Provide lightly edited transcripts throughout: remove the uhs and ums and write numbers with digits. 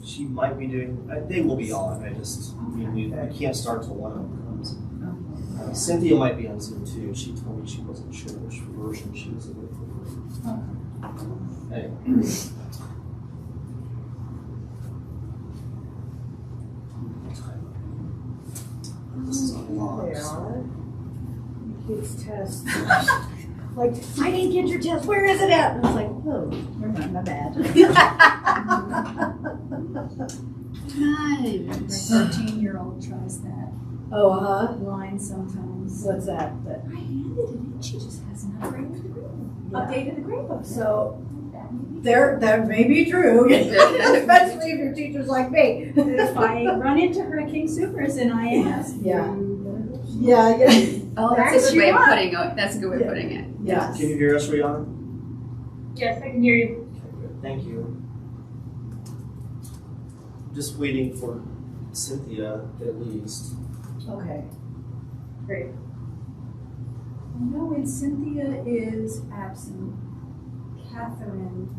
She might be doing, they will be on, I mean, we can't start till one of them comes. Cynthia might be on Zoom too. She told me she wasn't sure which version she was able to. Anyway. This is on logs. Kids' test. Like, I didn't get your test. Where is it at? And I was like, oh, never mind, my bad. My 13-year-old tries that Oh, line sometimes. What's that? I handed it in. She just hasn't updated the grade book. So that may be true, especially if your teacher's like me. If I run into her at King Supers and I ask, Yeah. Oh, that's a good way of putting it. That's a good way of putting it. Yes. Can you hear us, Rihanna? Yes, I can hear you. Okay, good. Thank you. Just waiting for Cynthia at least. Okay. great. I know when Cynthia is absent, Catherine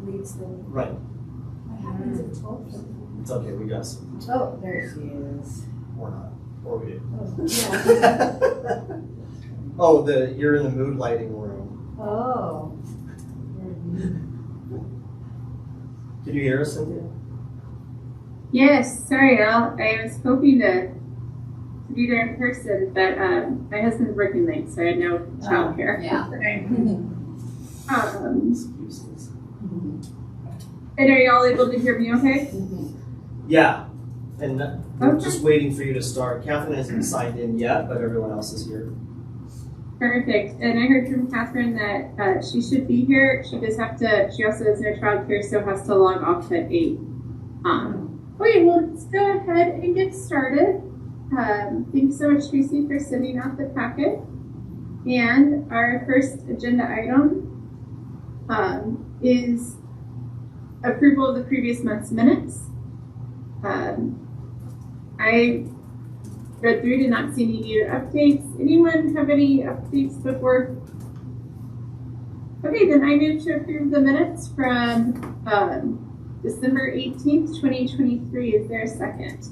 leads the meeting. Right. What happens if both of them? It's okay, we got some. Oh, there she is. Or not. Or we did. Yeah. Oh, you're in the mood lighting room. Oh. Can you hear us, Cynthia? Yes, sorry, I was hoping to be there in person, but my husband's working late, so I had no childcare. Yeah. Excuses. And are y'all able to hear me okay? Yeah. And we're Okay. just waiting for you to start. Catherine hasn't signed in yet, but everyone else is here. Perfect. And I heard from Catherine that she should be here. She just she also has no childcare, so has to log off at 8. Okay, well, let's go ahead and get started. Thanks so much, Tracy, for sending out the packet. And our first agenda item is approval of the previous month's minutes. I read through, did not see any new updates. Anyone have any updates before? Okay, then I move to approve the minutes from December 18th, 2023. Is there a second?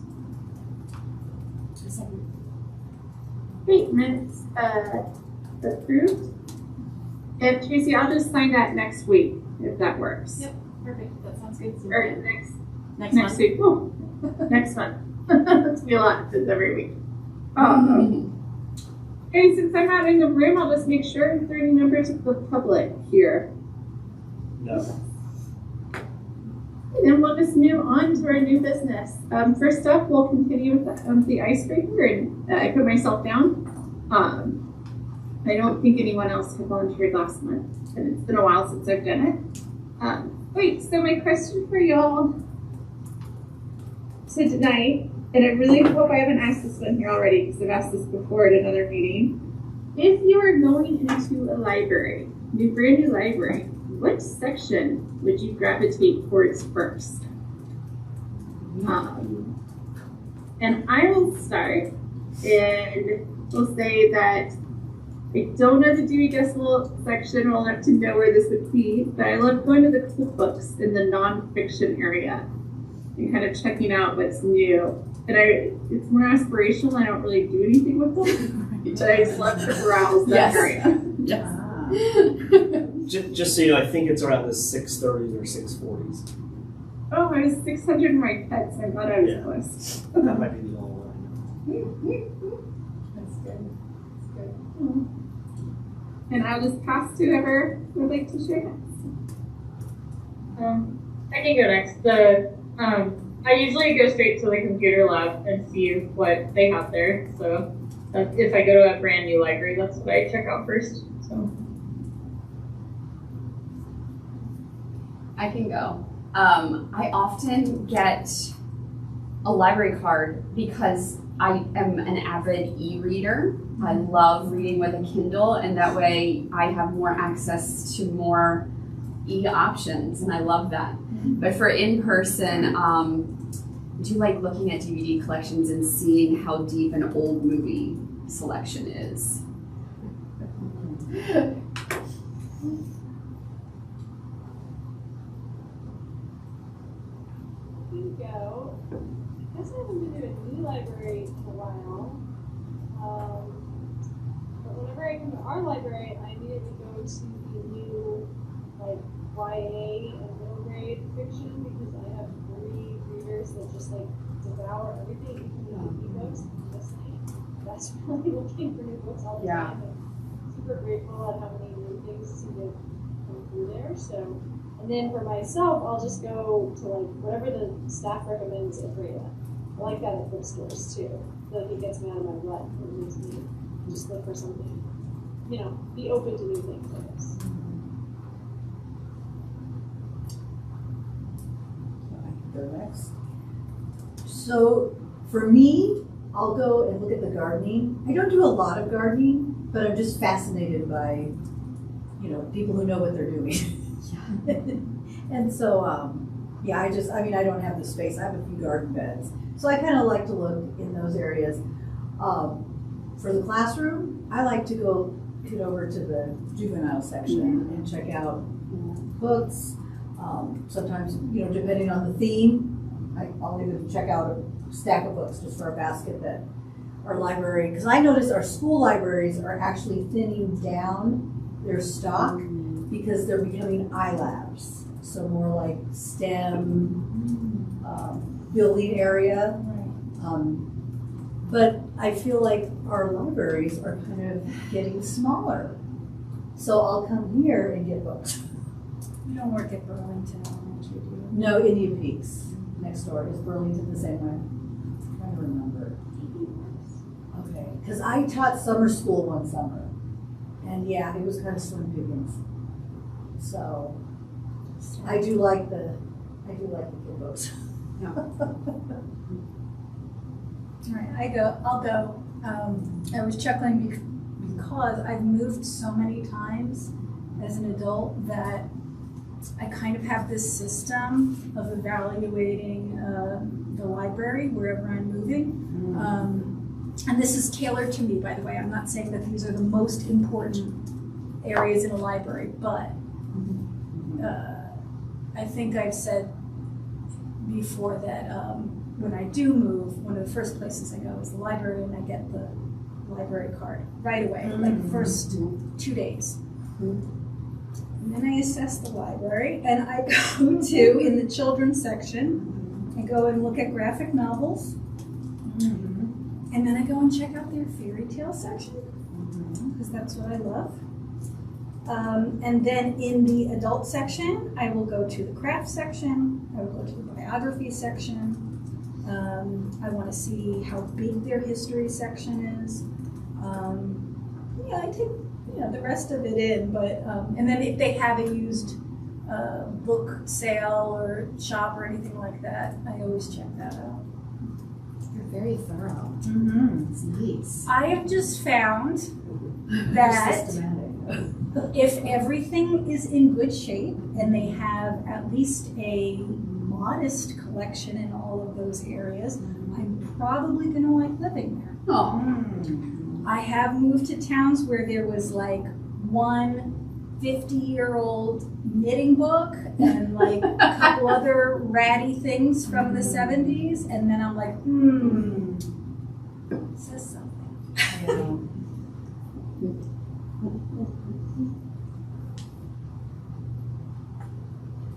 Great, minutes approved. And Tracy, I'll just sign that next week if that works. Yep, perfect. That sounds good. Or next week. Oh, next month. That's be a lot if it's every week. Okay, since I'm not in the room, I'll just make sure if there are any members of the public here. No. And then we'll just move on to our new business. First up, we'll continue with the icebreaker, and I put myself down. I don't think anyone else had volunteered last month, and it's been a while since I've done it. Wait, so my question for y'all tonight, and I really hope I haven't asked this one here already because I've asked this before at another meeting. If you are going into a library, brand new library, what section would you gravitate towards first? And I will start, and we'll say that I don't know the Dewey Decimal section well enough to know where this would be, but I love going to the cookbooks in the nonfiction area and kind of checking out what's new. And it's more aspirational. I don't really do anything with them, but I just love to browse that area. Yes. Just so you know, I think it's around the 630s or 640s. Oh, I was 600 in my pets. I thought I was close. That might be the only one. That's good. That's good. And I'll just pass to whoever would like to share next. I can go next. I usually go straight to the computer lab and see what they have there. So if I go to a brand new library, that's what I check out first. So I can go. I often get a library card because I am an avid e-reader. I love reading with a Kindle, and that way I have more access to more e-options, and I love that. But for in-person, I do like looking at DVD collections and seeing how deep an old movie selection is. can go. I guess I haven't been to a new library in a while. But whenever I come to our library, I immediately go to the new, like, YA and middle grade fiction because I have 3 readers that just, like, devour everything, even the ebooks. That's really looking for new books all the time. I'm super grateful at how many new things seem to come through there. So, and then for myself, I'll just go to like whatever the staff recommends at Breda. I like that at bookstores too. I feel like it gets me out of my rut and makes me just look for something, you know, be open to new things, I guess. Go next. So for me, I'll go and look at the gardening. I don't do a lot of gardening, but I'm just fascinated by, you know, people who know what they're doing. And so, I don't have the space. I have a few garden beds. So I kind of like to look in those areas. For the classroom, I like to get over to the juvenile section and check out books. Sometimes, you know, depending on the theme, I'll even check out a stack of books just for a basket that our library, because I notice our school libraries are actually thinning down their stock because they're becoming iLabs. So more like STEM building area. But I feel like our libraries are kind of getting smaller. So I'll come here and get books. You don't work at Burlington Elementary, do you? No, Indian Peaks next door. Is Burlington the same way? I'm trying to remember. Okay, because I taught summer school one summer, and yeah, it was kind of slim pickings. So I do like the good books. All right, I'll go. I was chuckling because I've moved so many times as an adult that I kind of have this system of evaluating the library wherever I'm moving. And this is tailored to me, by the way. I'm not saying that these are the most important areas in a library, but I think I've said before that when I do move, one of the first places I go is the library, and I get the library card right away, like the first 2 days. And then I assess the library, and I go to, in the children's section, I go and look at graphic novels, and then I go and check out their fairy tale section, because that's what I love. And then in the adult section, I will go to the craft section, I will go to the biography section. I want to see how big their history section is. I take the rest of it in, but and then if they have a used book sale or shop or anything like that, I always check that out. You're very thorough. It's nice. I have just found that if everything is in good shape and they have at least a modest collection in all of those areas, I'm probably going to like living there. I have moved to towns where there was like one 50-year-old knitting book and like a couple other ratty things from the 70s, and then I'm like, says something.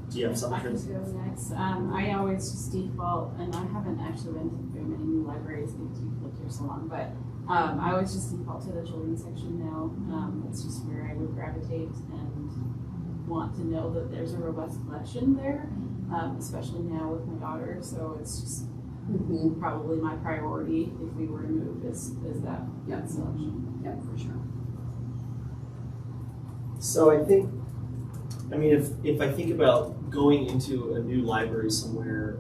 Do you have I something? can go next. I always just default, and I haven't actually been to very many new libraries because we've lived here so long, but I always just default to the children's section now. That's just where I would gravitate and want to know that there's a robust collection there, especially now with my daughter. So it's just probably my priority if we were to move is that selection. Yeah, for sure. So if I think about going into a new library somewhere,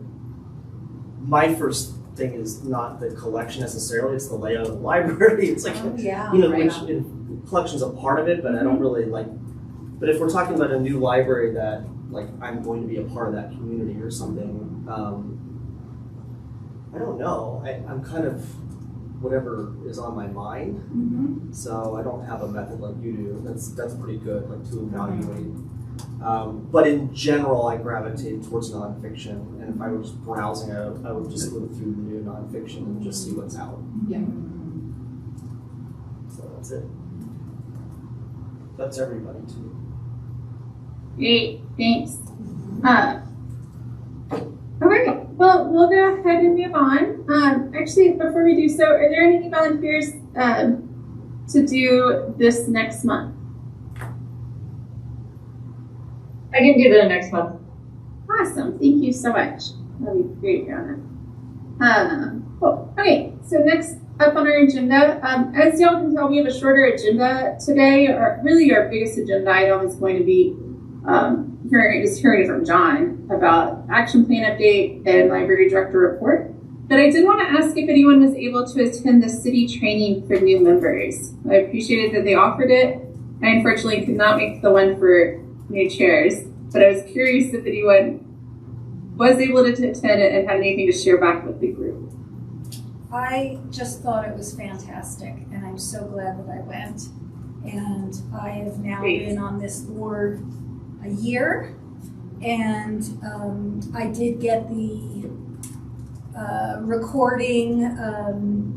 my first thing is not the collection necessarily, it's the layout of the library. It's like, which collection's a part of it, but I don't really like, but if we're talking about a new library that like I'm going to be a part of that community or something, I don't know. I'm kind of whatever is on my mind. So I don't have a method like you do. That's pretty good, like to evaluate. But in general, I gravitate towards nonfiction, and if I was browsing, I would just go through the new nonfiction and just see what's out. Yeah. So that's it. That's everybody too. Great, thanks. All right, well, we'll go ahead and move on. Actually, before we do so, are there any volunteers to do this next month? I can do that next month. Awesome, thank you so much. That'll be great, Jonna. Cool. Okay, so next up on our agenda, as y'all can tell, we have a shorter agenda today. Really, our biggest agenda item is going to be hearing from John about action plan update and library director report. But I did want to ask if anyone was able to attend the city training for new members. I appreciated that they offered it. I unfortunately could not make the one for new chairs, but I was curious if anyone was able to attend it and had anything to share back with the group. I just thought it was fantastic, and I'm so glad that I went. And I have now been on this board a year, and I did get the recording,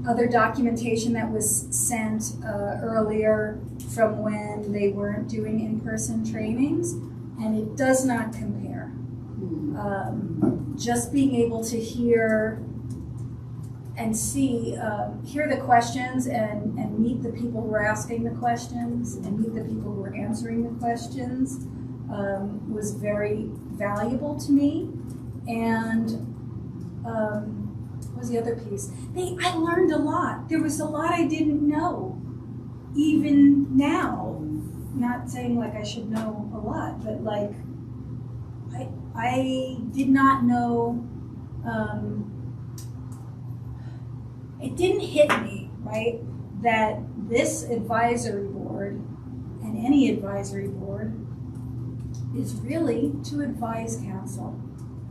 other documentation that was sent earlier from when they weren't doing in-person trainings, and it does not compare. Just being able to hear and see, hear the questions and meet the people who are asking the questions and meet the people who are answering the questions was very valuable to me. And what was the other piece? I learned a lot. There was a lot I didn't know, even now. Not saying like I should know a lot, but like I did not know. It didn't hit me, right, that this advisory board and any advisory board is really to advise council.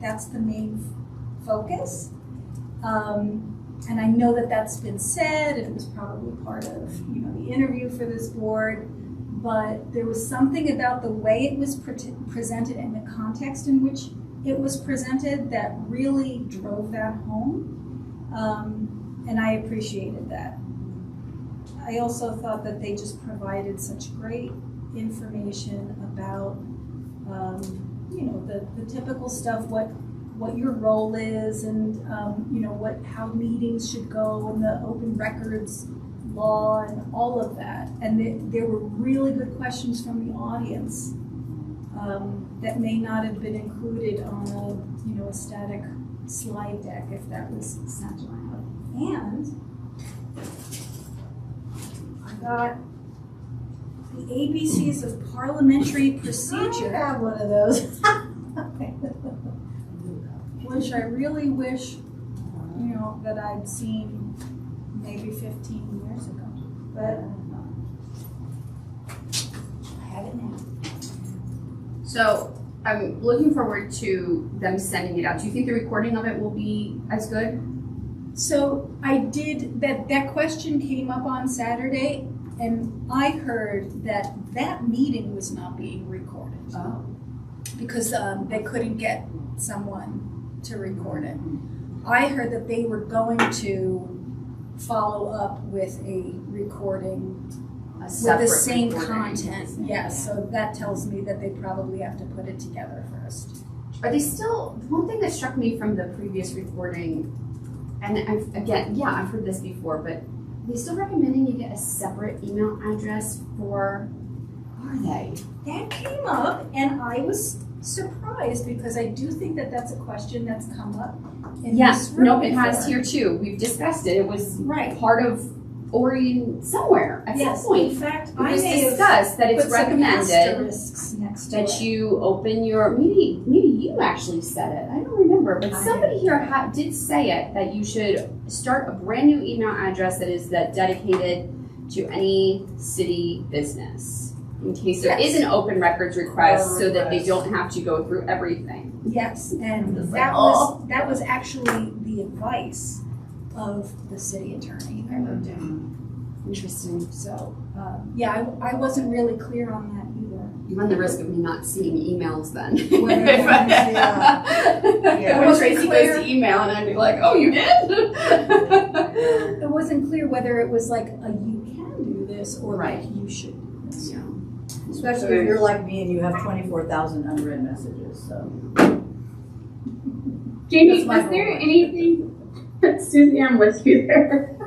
That's the main focus. And I know that that's been said, and it was probably part of the interview for this board, but there was something about the way it was presented and the context in which it was presented that really drove that home. And I appreciated that. I also thought that they just provided such great information about, the typical stuff, what your role is, and how meetings should go, and the open records law, and all of that. And there were really good questions from the audience that may not have been included on a static slide deck if that was sent around. And I got the ABCs of parliamentary procedure. I have one of those. Which I really wish, that I'd seen maybe 15 years ago. But I have it now. So I'm looking forward to them sending it out. Do you think the recording of it will be as good? So I did, that question came up on Saturday, and I heard that meeting was not being recorded. Oh. Because they couldn't get someone to record it. I heard that they were going to follow up with a recording with the same content. Yes, so that tells me that they probably have to put it together first. Are they still, one thing that struck me from the previous recording, and I've heard this before, but are they still recommending you get a separate email address for, are they? That came up, and I was surprised because I do think that that's a question that's come up in Yes, this room nope, it has before. here too. We've discussed it. It was Right. part of Orion somewhere at Yes, some point. in fact, It I was may have discussed that it's put some recommended asterisks next to that it. you open your, maybe you actually said it. I don't remember, but I somebody did. here did say it, that you should start a brand new email address that is dedicated to any city business. In case there is an open records request, so that they don't have to go through everything. Yes, and It's that like, that was actually the advice of the city attorney I wrote down. Interesting. So, I wasn't really clear on that either. You run the risk of me not seeing emails then. When it comes, yeah. When Tracy goes to email and I'd be like, oh, you did? It wasn't clear whether it was like a you can do this or like you should do this. Yeah. Especially if you're like me and you have 24,000 unread messages, so. Jamie, That's my was there homework. anything? Susie, I'm with you there.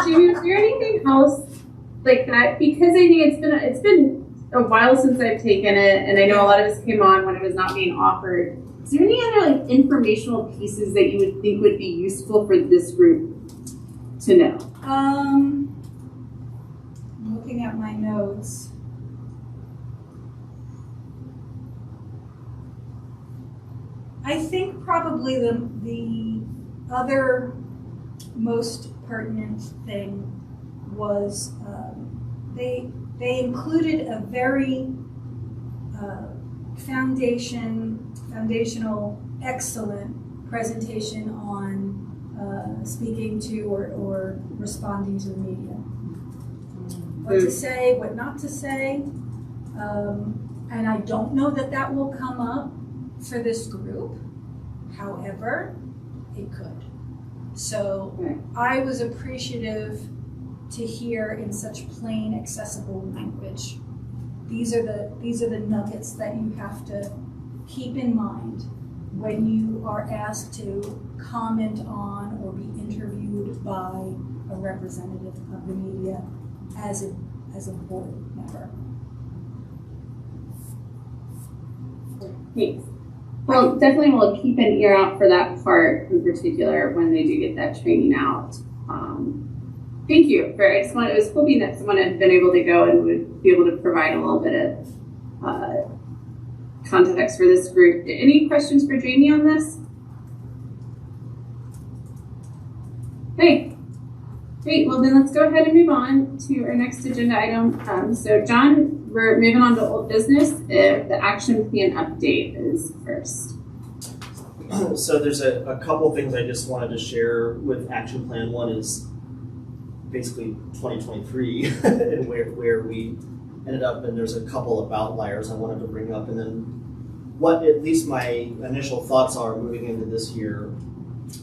Jamie, was there anything else like that? Because I think it's been a while since I've taken it, and I know a lot of us came on when it was not being offered. Is there any other like informational pieces that you would think would be useful for this group to know? I'm looking at my notes. I think probably the other most pertinent thing was they included a very foundational, excellent presentation on speaking to or responding to the media. What to say, what not to say. And I don't know that will come up for this group. However, it could. So I was appreciative to hear in such plain, accessible language. These are the nuggets that you have to keep in mind when you are asked to comment on or be interviewed by a representative of the media as a board member. Thanks. Well, definitely we'll keep an ear out for that part in particular when they do get that training out. Thank you. I was hoping that someone had been able to go and would be able to provide a little bit of context for this group. Any questions for Jamie on this? Okay. Great. Well, then let's go ahead and move on to our next agenda item. So, John, we're moving on to old business. The action plan update is first. So there's a couple things I just wanted to share with action plan. One is basically 2023 and where we ended up, and there's a couple of outliers I wanted to bring up, and then what at least my initial thoughts are moving into this year,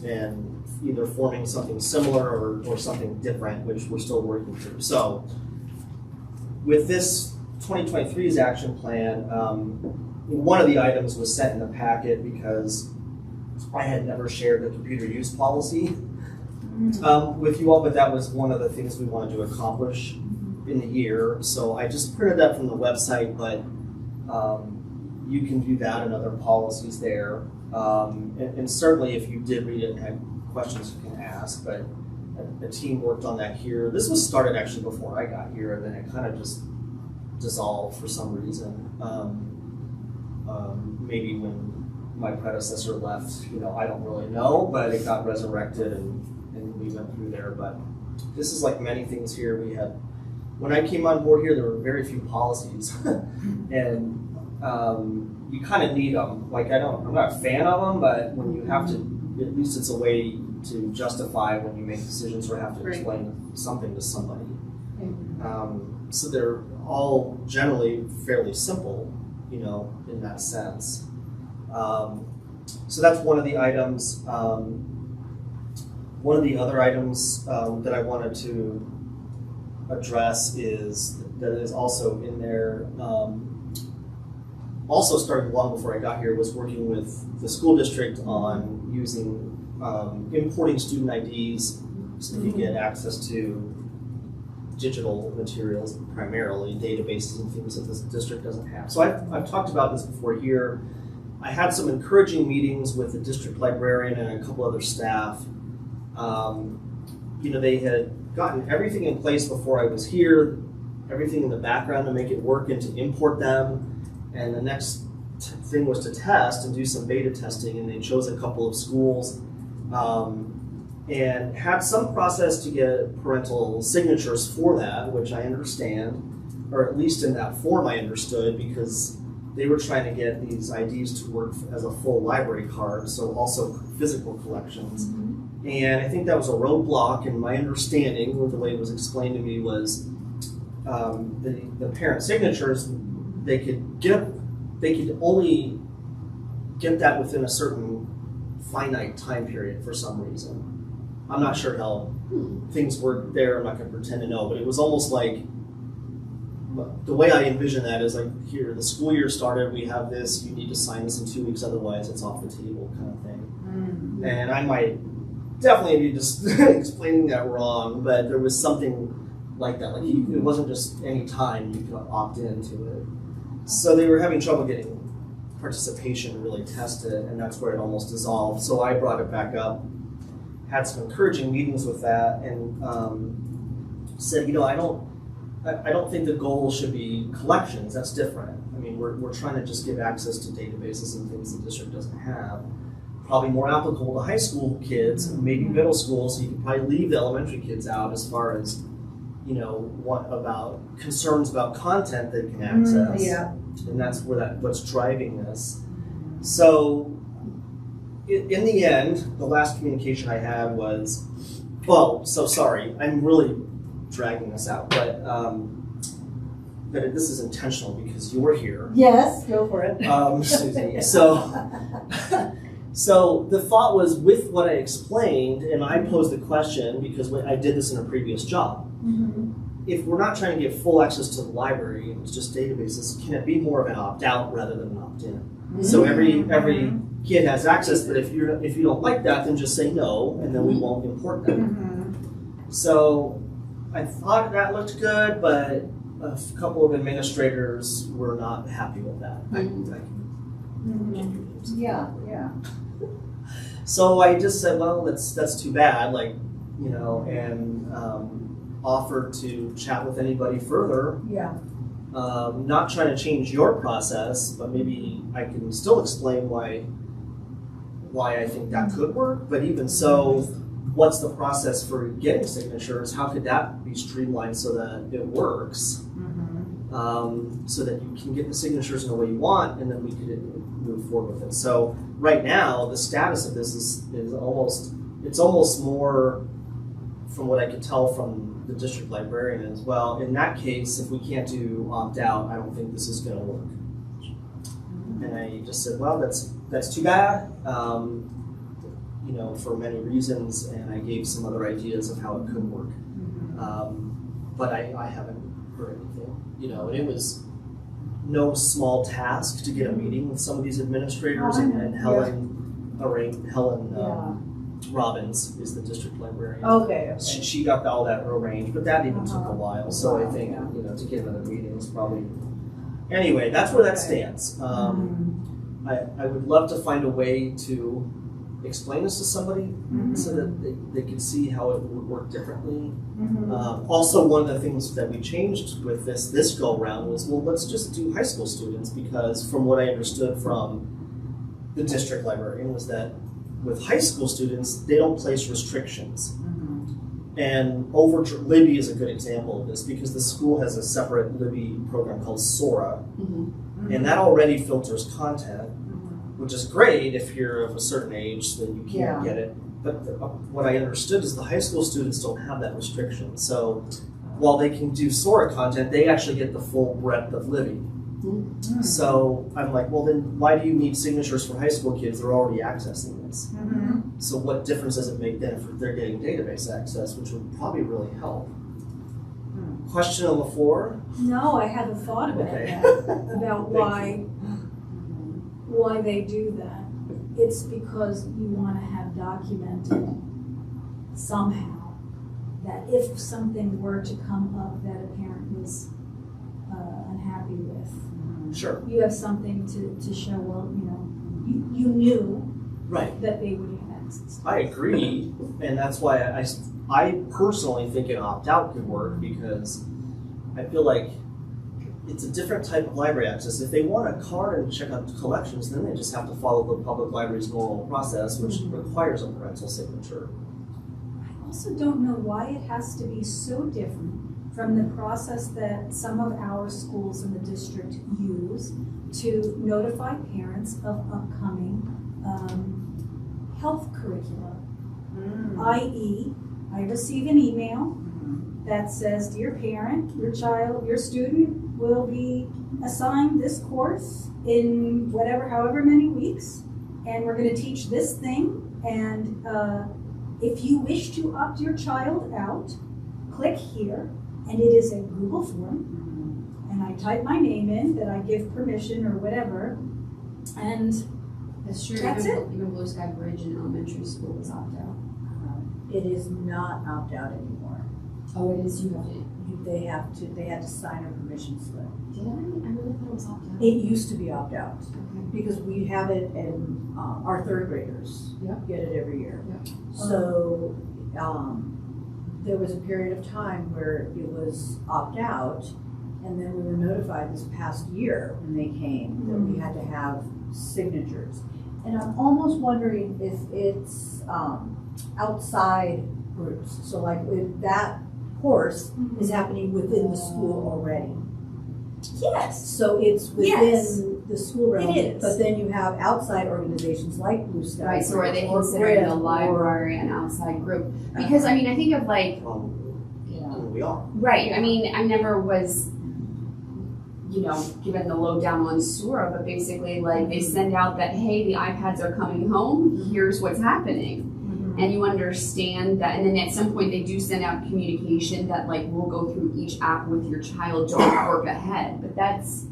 and either forming something similar or something different, which we're still working through. So with this 2023's action plan, one of the items was set in the packet because I had never shared the computer use policy with you all, but that was one of the things we wanted to accomplish in the year. So I just printed that from the website, but you can do that and other policies there. And certainly if you did read it and had questions you can ask, but the team worked on that here. This was started actually before I got here, and then it kind of just dissolved for some reason. Maybe when my predecessor left, I don't really know, but it got resurrected and we went through there. But this is like many things here. When I came on board here, there were very few policies, and you kind of need them. Like I'm not a fan of them, but when you have to, at least it's a way to justify when you make decisions or have to explain something to somebody. So they're all generally fairly simple, in that sense. So that's one of the items. One of the other items that I wanted to address is also in there. Also starting long before I got here, was working with the school district on using importing student IDs so that you get access to digital materials, primarily databases and things that this district doesn't have. So I've talked about this before here. I had some encouraging meetings with the district librarian and a couple other staff. They had gotten everything in place before I was here, everything in the background to make it work and to import them. And the next thing was to test and do some beta testing, and they chose a couple of schools and had some process to get parental signatures for that, which I understand, or at least in that form I understood, because they were trying to get these IDs to work as a full library card, so also physical collections. And I think that was a roadblock, and my understanding, the way it was explained to me, was the parent signatures they could only get that within a certain finite time period for some reason. I'm not sure how things work there. I'm not going to pretend to know, but it was almost like the way I envision that is like, here, the school year started, we have this, you need to sign this in 2 weeks, otherwise it's off the table kind of thing. And I might definitely be just explaining that wrong, but there was something like that. Like it wasn't just any time you could opt into it. So they were having trouble getting participation really tested, and that's where it almost dissolved. So I brought it back up, had some encouraging meetings with that, and said, I don't think the goal should be collections. That's different. I mean, we're trying to just give access to databases and things the district doesn't have. Probably more applicable to high school kids, maybe middle school, so you can probably leave the elementary kids out as far as, what about concerns about content they can access. And that's what's driving this. So in the end, the last communication I had was, sorry, I'm really dragging this out, but this is intentional because you're here. Yes, go for it. Susie. So the thought was, with what I explained, and I posed the question because I did this in a previous job. If we're not trying to get full access to the library and it's just databases, can it be more of an opt-out rather than an opt-in? So every kid has access, but if you don't like that, then just say no, and then we won't import them. So I thought that looked good, but a couple of administrators were not happy with that. Yeah. So I just said, well, that's too bad, and offered to chat with anybody further. Not trying to change your process, but maybe I can still explain why I think that could work. But even so, what's the process for getting signatures? How could that be streamlined so that it works? So that you can get the signatures in the way you want, and then we could move forward with it. So right now, the status of this is almost more, from what I could tell from the district librarian as well. In that case, if we can't do opt-out, I don't think this is going to work. And I just said, well, that's too bad, for many reasons, and I gave some other ideas of how it could work. But I haven't heard anything. And it was no small task to get a meeting with some of these administrators, and Helen Robbins is the district librarian. Okay. She got all that arranged, but that even took a while. So I think to get another meeting is probably. Anyway, that's where that stands. I would love to find a way to explain this to somebody so that they could see how it would work differently. Also, one of the things that we changed with this go round was, well, let's just do high school students, because from what I understood from the district librarian was that with high school students, they don't place restrictions. And Libby is a good example of this, because the school has a separate Libby program called Sora, and that already filters content, which is great if you're of a certain age, then you can't get it. But what I understood is the high school students don't have that restriction. So while they can do Sora content, they actually get the full breadth of Libby. So I'm like, well, then why do you need signatures for high school kids? They're already accessing this. So what difference does it make then if they're getting database access, which would probably really help? Question on the floor? No, I hadn't thought about that, about why they do that. It's because you want to have documented somehow that if something were to come up that a parent was unhappy with, Sure. you have something to show, well, you knew that they would have access. I agree, and that's why I personally think an opt-out could work, because I feel like it's a different type of library access. If they want a card and check out collections, then they just have to follow the public library's normal process, which requires a parental signature. I also don't know why it has to be so different from the process that some of our schools in the district use to notify parents of upcoming health curricula. I.e., I receive an email that says, dear parent, your child, your student will be assigned this course in however many weeks, and we're going to teach this thing. And if you wish to opt your child out, click here, and it is a Google form, and I type my name in that I give permission or whatever, and That's true. That's Even Blue Sky Bridge in elementary school was opt out. It is not opt out anymore. Oh, it is. You have to. They had to sign a permission slip. Did I? I really thought it was opt out. It used to be opt out Okay. because we have it in our third graders Yep. get it every year. Yep. So there was a period of time where it was opt out, and then we were notified this past year when they came that we had to have signatures. And I'm almost wondering if it's outside groups. So like if that course is happening within the school already. yes, So it's within Yes. the school realm. It is. But then you have outside organizations like Blue Sky. Right. So are they or considering Grid the or- library an outside group? Because I mean, I think of like. Yeah. We are. Right. I mean, I never was, given the lowdown on Sura, but basically, like, they send out that, hey, the iPads are coming home, here's what's happening. And you understand that, and then at some point they do send out communication that, like, we'll go through each app with your child, don't work ahead. But that's,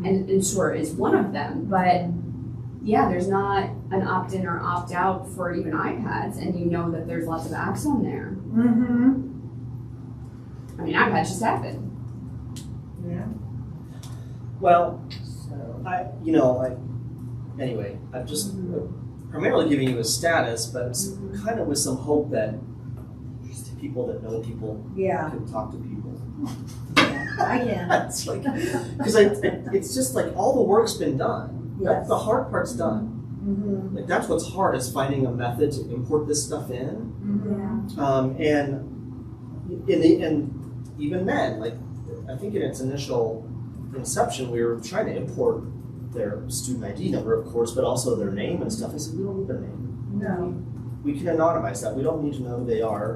and Sura is one of them, but yeah, there's not an opt-in or opt-out for even iPads, and you know that there's lots of apps on there. I mean, iPads just happen. Yeah. Well, So. anyway, I'm just primarily giving you a status, but it's kind of with some hope that people that know people Yeah. can talk to people. I can. It's like, because it's just like all the work's been done. Yes. The hard part's done. Like that's what's hard is finding a method to import this stuff in. And even then, like I think in its initial inception, we were trying to import their student ID number, of course, but also their name and stuff. I said, we don't need their name. No. We can anonymize that. We don't need to know who they are.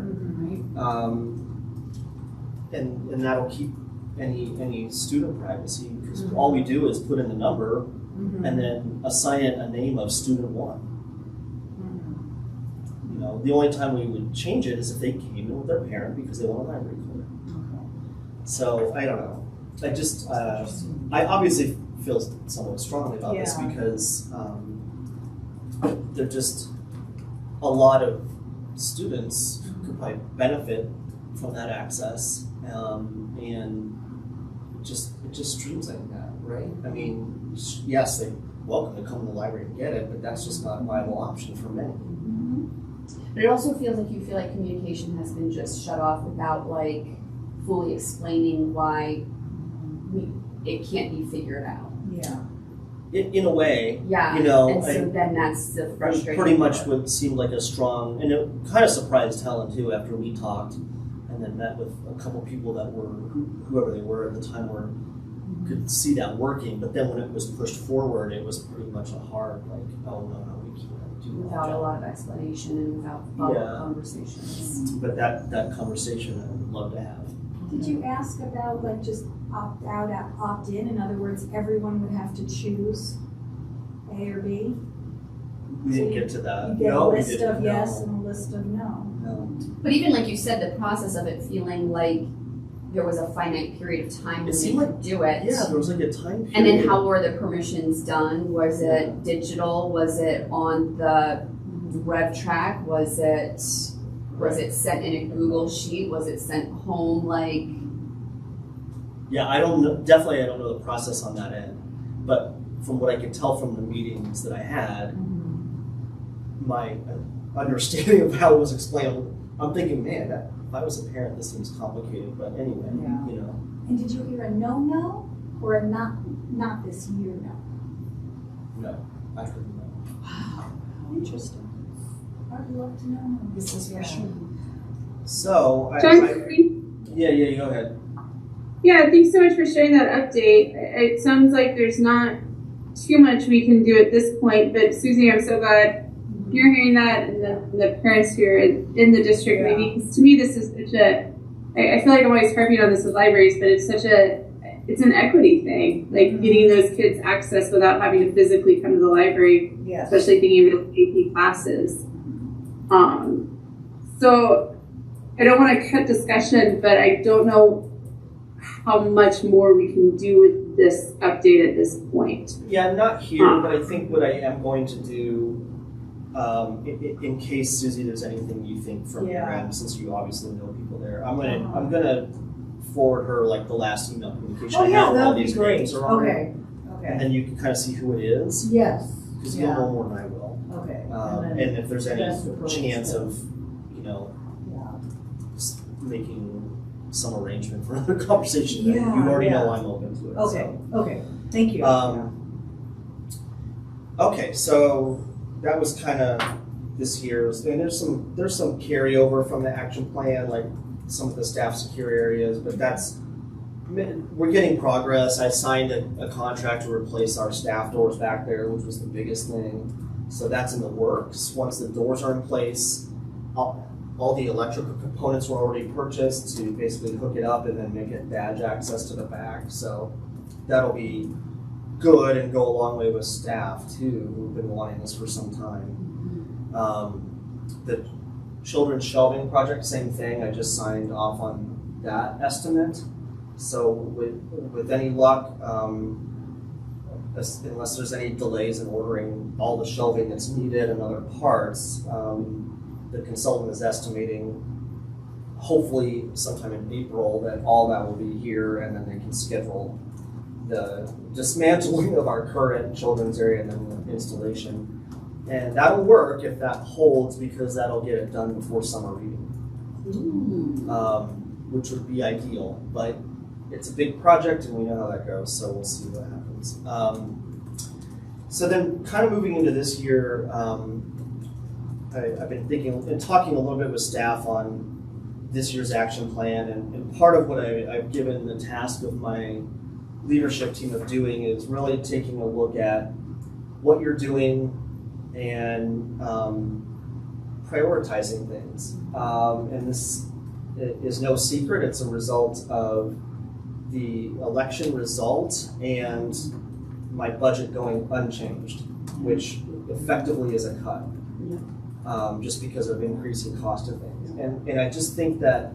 And that'll keep any student privacy because all we do is put in the number and then assign it a name of student one. The only time we would change it is if they came in with their parent because they want a library card. So I don't know. I just I obviously feel somewhat strongly about this because there are just a lot of students who could probably benefit from that access, and it just streams like that, right? I mean, yes, they're welcome to come to the library and get it, but that's just not a viable option for many. But it also feels like you feel like communication has been just shut off without like fully explaining why it can't be figured out. Yeah. In a way, Yeah. And so then that's the frustrating pretty much part. what seemed like a strong, and it kind of surprised Helen too after we talked, and then met with a couple people that were whoever they were at the time could see that working. But then when it was pushed forward, it was pretty much a hard like, oh no, we can't do that. Without a lot of explanation and without follow-up Yeah. conversations. But that conversation I would love to have. Did you ask about like just opt out, opt in? In other words, everyone would have to choose A or B? We didn't get to that. You get No, a we list didn't. of yes No. and a list of no. No. But even like you said, the process of it feeling like there was a finite period of time when they seemed could do it. Yeah, there was like a time period. And then how were the permissions done? Was it digital? Was it on the rev track? Was it sent in a Google sheet? Was it sent home? Like, Yeah, I don't know. Definitely, I don't know the process on that end. But from what I could tell from the meetings that I had, my understanding of how it was explained, I'm thinking, man, if I was a parent, this seems complicated. But anyway, Yeah. And did you hear a no or a not this year no? No, I couldn't know. Interesting. I'd love to know. this is frustrating. So, yeah, go ahead. Yeah, thanks so much for sharing that update. It sounds like there's not too much we can do at this point, but Susie, I'm so glad you're hearing that, and the parents who are in the district maybe, because to me this is such a, I feel like I'm always harping on this with libraries, but it's such a it's an equity thing, like getting those kids access without having to physically come to the library, Yes. especially thinking of AP classes. So I don't want to cut discussion, but I don't know how much more we can do with this update at this point. Yeah, not here, but I think what I am going to do, in case, Susie, there's anything you think from your end, since you obviously know people there, I'm gonna forward her like the last email communication. Oh I yeah, have that all would be these great. names are on it, Okay. and then you can kind of see who it is, Yes. because you'll know more than I will. Okay. And if there's any that's the approach chance to- of, Yeah. just making some arrangement for another conversation, then Yeah, you already know yeah. I'm open to it. Okay. Okay. Thank you. Okay, so that was kind of this year's, and there's some carryover from the action plan, like some of the staff secure areas, but we're getting progress. I signed a contract to replace our staff doors back there, which was the biggest thing. So that's in the works. Once the doors are in place, all the electrical components were already purchased to basically hook it up and then make it badge access to the back. So that'll be good and go a long way with staff too, who've been wanting this for some time. The children's shelving project, same thing. I just signed off on that estimate. So with any luck, unless there's any delays in ordering all the shelving that's needed and other parts, the consultant is estimating hopefully sometime in April that all that will be here, and then they can schedule the dismantling of our current children's area and then the installation. And that'll work if that holds, because that'll get it done before summer reading, which would be ideal. But it's a big project and we know how that goes, so we'll see what happens. So then kind of moving into this year, I've been thinking and talking a little bit with staff on this year's action plan, and part of what I've given the task of my leadership team of doing is really taking a look at what you're doing and prioritizing things. And this is no secret, it's a result of the election result and my budget going unchanged, which effectively is a cut, just because of increasing cost of things. And I just think that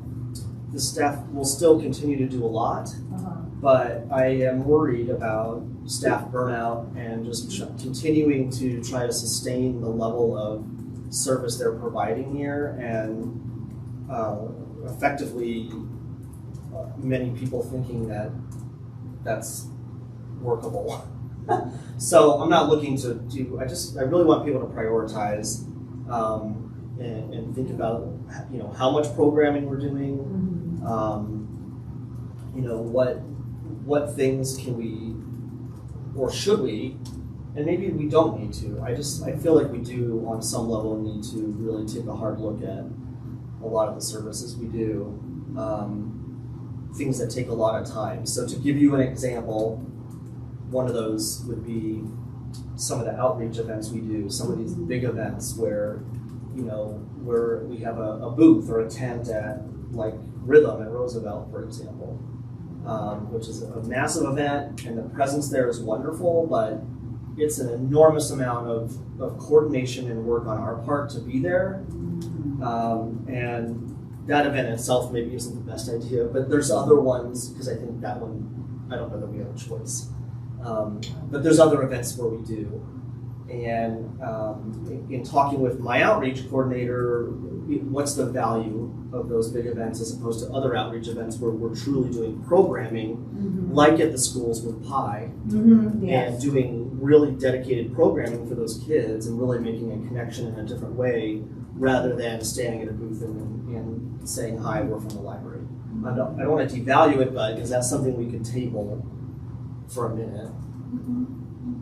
the staff will still continue to do a lot, but I am worried about staff burnout and just continuing to try to sustain the level of service they're providing here, and effectively many people thinking that that's workable. So I'm not looking to do, I really want people to prioritize and think about, how much programming we're doing, what things can we, or should we, and maybe we don't need to. I feel like we do on some level need to really take a hard look at a lot of the services we do, things that take a lot of time. So to give you an example, one of those would be some of the outreach events we do, some of these big events where, where we have a booth or a tent at like Rhythm at Roosevelt, for example, which is a massive event, and the presence there is wonderful, but it's an enormous amount of coordination and work on our part to be there. And that event itself maybe isn't the best idea, but there's other ones, because I think that one, I don't know that we have a choice. But there's other events where we do. And in talking with my outreach coordinator, what's the value of those big events as opposed to other outreach events where we're truly doing programming, like at the schools with PI, and doing really dedicated programming for those kids and really making a connection in a different way, rather than standing at a booth and saying, hi, we're from the library. I don't want to devalue it, but is that something we could table for a minute?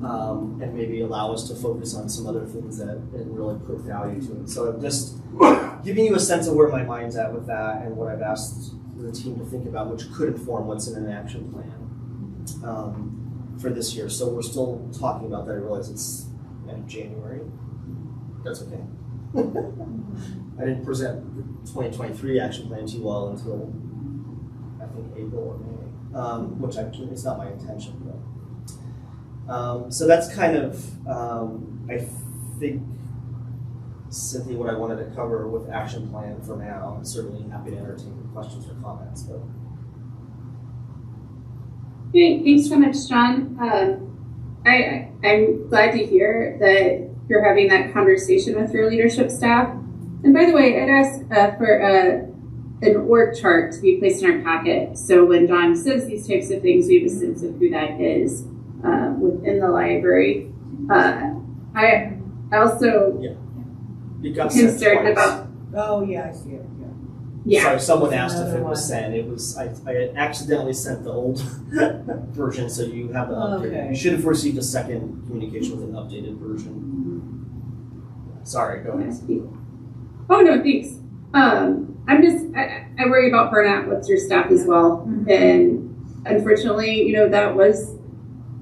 And maybe allow us to focus on some other things that and really put value to it. So I'm just giving you a sense of where my mind's at with that and what I've asked the team to think about, which could inform what's in an action plan for this year. So we're still talking about that. I realize it's end of January. That's okay. I didn't present the 2023 action plan to you all until I think April or May. which it's not my intention. But so that's kind of I think, Cynthia, what I wanted to cover with action plan for now. I'm certainly happy to entertain questions or comments. But Great, thanks so much, John. I'm glad to hear that you're having that conversation with your leadership staff. And by the way, I'd ask for an org chart to be placed in our packet. So when John says these types of things, we have a sense of who that is within the library. I also concerned about. Oh, yeah, I see it. Yeah. Sorry, someone asked if it was sent. It was I accidentally sent the old version, so you have the updated. Okay. You should have received a second communication with an updated version. Sorry, go ahead. Oh no, thanks. I worry about burnout with your staff as well, and unfortunately, that was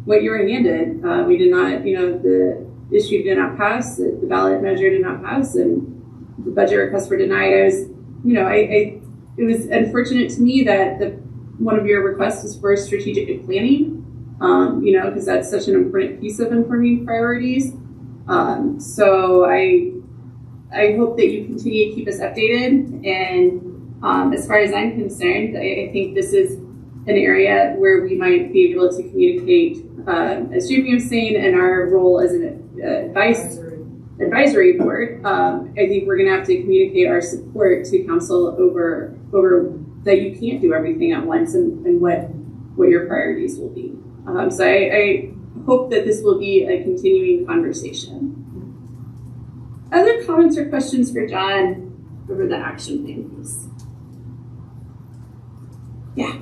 what you were handed. We did not, the issue did not pass, the ballot measure did not pass, and the budget requests were denied. It was unfortunate to me that one of your requests was for strategic planning, because that's such an important piece of informing priorities. So I hope that you continue to keep us updated. And as far as I'm concerned, I think this is an area where we might be able to communicate, as Jamie was saying, in our role as an advisory board. I think we're going to have to communicate our support to council over that you can't do everything at once and what your priorities will be. So I hope that this will be a continuing conversation. Other comments or questions for John over the action plan piece? Yeah.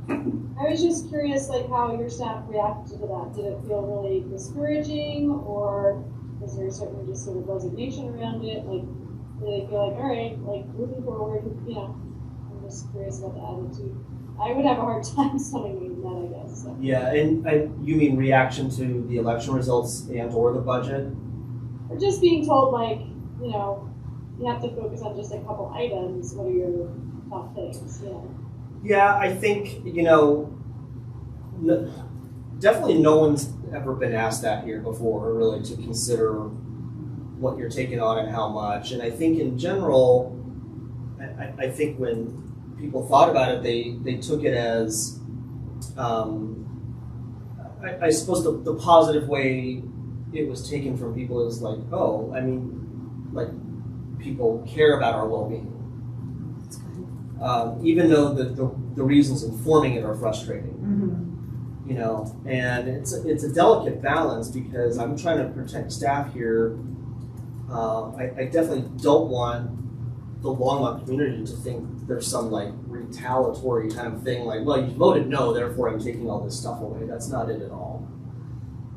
I was just curious, how your staff reacted to that. Did it feel really discouraging, or was there a certain just sort of resignation around it? Did they feel all right, moving forward? I'm just curious about the attitude. I would have a hard time stomaching that, I guess. So. Yeah, and you mean reaction to the election results and/or the budget? Or just being told, you have to focus on just a couple items. What are your top things? Yeah, I think, definitely no one's ever been asked that here before, really, to consider what you're taking on and how much. And I think in general, I think when people thought about it, they took it as, I suppose the positive way it was taken from people is people care about our well-being. Even though the reasons informing it are frustrating, and it's a delicate balance because I'm trying to protect staff here. I definitely don't want the Longmont community to think there's some retaliatory kind of thing, well, you voted no, therefore I'm taking all this stuff away. That's not it at all.